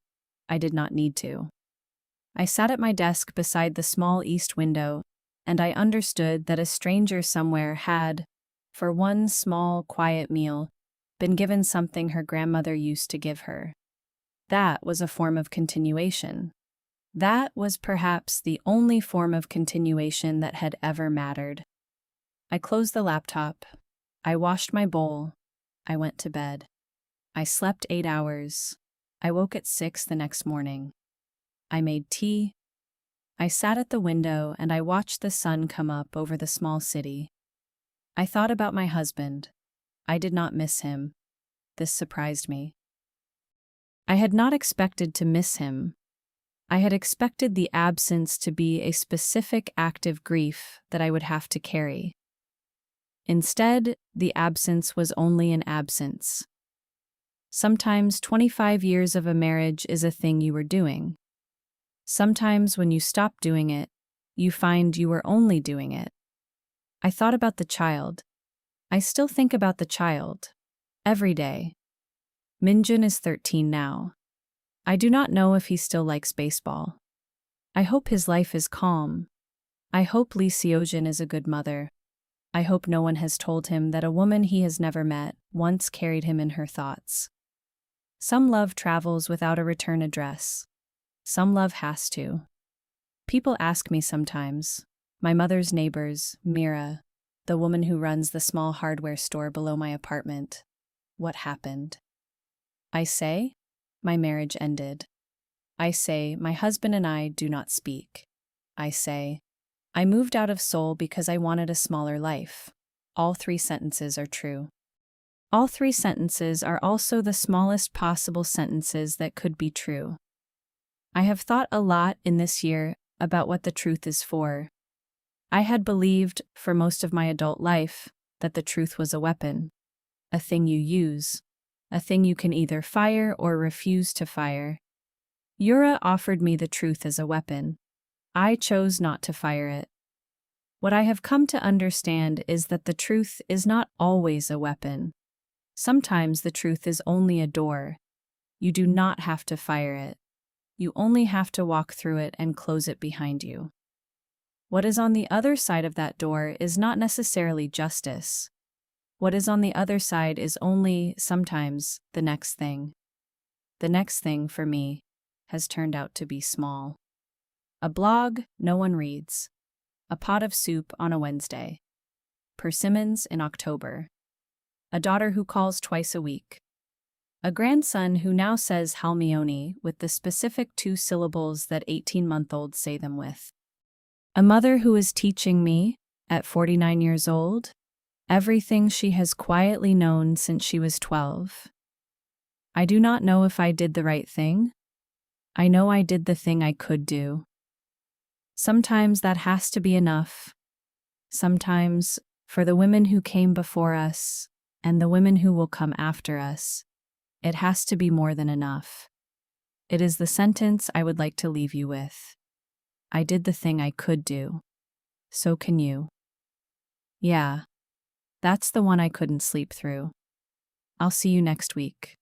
I did not need to. I sat at my desk beside the small east window, and I understood that a stranger somewhere had, for one small, quiet meal, been given something her grandmother used to give her. That was a form of continuation. That was perhaps the only form of continuation that had ever mattered. I closed the laptop. I washed my bowl. I went to bed. I slept 8 hours. I woke at 6 the next morning. I made tea. I sat at the window and I watched the sun come up over the small city. I thought about my husband. I did not miss him. This surprised me. I had not expected to miss him. I had expected the absence to be a specific active grief that I would have to carry. Instead, the absence was only an absence. Sometimes 25 years of a marriage is a thing you were doing. Sometimes when you stop doing it, you find you were only doing it. I thought about the child. I still think about the child. Every day. Minjun is 13 now. I do not know if he still likes baseball. I hope his life is calm. I hope Lee Seo-jin is a good mother. I hope no one has told him that a woman he has never met once carried him in her thoughts. Some love travels without a return address. Some love has to. People ask me sometimes, my mother's neighbors, Mira, the woman who runs the small hardware store below my apartment, what happened? I say, my marriage ended. I say, my husband and I do not speak. I say, I moved out of Seoul because I wanted a smaller life. All 3 sentences are true. All 3 sentences are also the smallest possible sentences that could be true. I have thought a lot in this year about what the truth is for. I had believed, for most of my adult life, that the truth was a weapon, a thing you use, a thing you can either fire or refuse to fire. Yura offered me the truth as a weapon. I chose not to fire it. What I have come to understand is that the truth is not always a weapon. Sometimes the truth is only a door. You do not have to fire it. You only have to walk through it and close it behind you. What is on the other side of that door is not necessarily justice. What is on the other side is only, sometimes, the next thing. The next thing, for me, has turned out to be small. A blog no one reads. A pot of soup on a Wednesday. Persimmons in October. A daughter who calls twice a week. A grandson who now says Halmione with the specific 2 syllables that 18-month-olds say them with. A mother who is teaching me, at 49 years old, everything she has quietly known since she was 12. I do not know if I did the right thing. I know I did the thing I could do. Sometimes that has to be enough. Sometimes, for the women who came before us, and the women who will come after us, it has to be more than enough. It is the sentence I would like to leave you with. I did the thing I could do. So can you. Yeah, that's the one I couldn't sleep through. I'll see you next week.